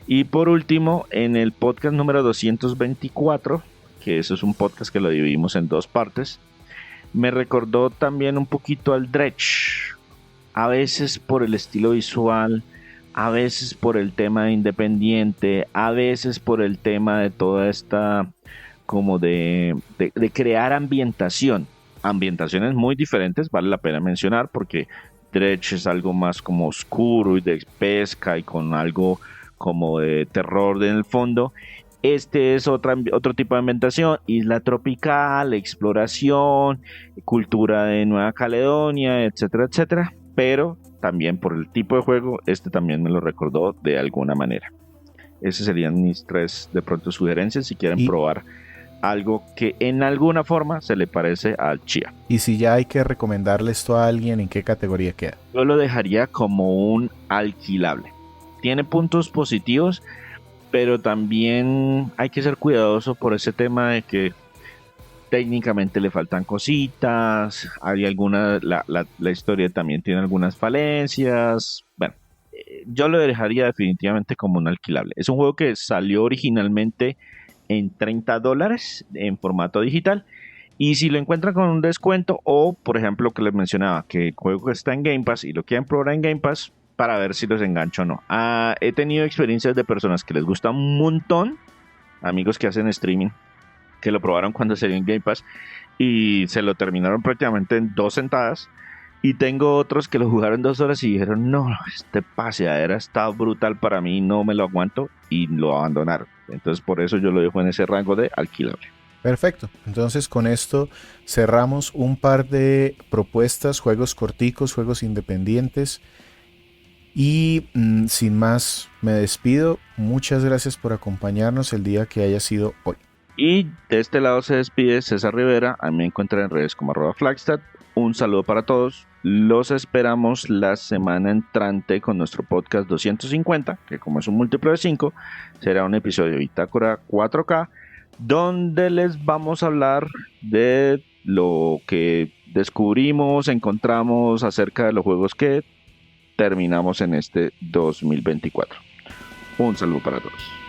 A: Y por último, en el podcast número 224, que eso es un podcast que lo dividimos en dos partes, me recordó también un poquito al Dredge, a veces por el estilo visual, a veces por el tema de independiente, a veces por el tema de toda esta como de crear ambientaciones muy diferentes, vale la pena mencionar, porque Dredge es algo más como oscuro y de pesca y con algo como de terror en el fondo. Este es otro tipo de ambientación, isla tropical, exploración, cultura de Nueva Caledonia, etcétera, etcétera. Pero también por el tipo de juego, este también me lo recordó de alguna manera. Esas serían mis tres de pronto sugerencias si quieren
B: Y,
A: probar algo que en alguna forma se le parece al Tchia.
B: y si ya hay que recomendarle esto a alguien, ¿en qué categoría queda?
A: Yo lo dejaría como un alquilable. Tiene puntos positivos, pero también hay que ser cuidadoso por ese tema de que técnicamente le faltan cositas, hay alguna, la historia también tiene algunas falencias. Bueno, yo lo dejaría definitivamente como un alquilable. Es un juego que salió originalmente en $30 en formato digital, y si lo encuentran con un descuento, o por ejemplo que les mencionaba que el juego está en Game Pass y lo quieren probar en Game Pass para ver si los engancho o no. He tenido experiencias de personas que les gusta un montón, amigos que hacen streaming, que lo probaron cuando salió en Game Pass y se lo terminaron prácticamente en 2 sentadas. Y tengo otros que lo jugaron 2 horas y dijeron, no, este paseadera está brutal para mí, no me lo aguanto, y lo abandonaron. Entonces por eso yo lo dejo en ese rango de alquilable.
B: Perfecto. Entonces con esto cerramos un par de propuestas, juegos corticos, juegos independientes. Y sin más, me despido. Muchas gracias por acompañarnos el día que haya sido hoy.
A: Y de este lado se despide César Rivera. A mí me encuentran en redes como @Flagstad. Un saludo para todos. Los esperamos la semana entrante con nuestro podcast 250, que como es un múltiplo de 5, será un episodio de Bitácora 4K, donde les vamos a hablar de lo que descubrimos, encontramos acerca de los juegos que terminamos en este 2024. Un saludo para todos.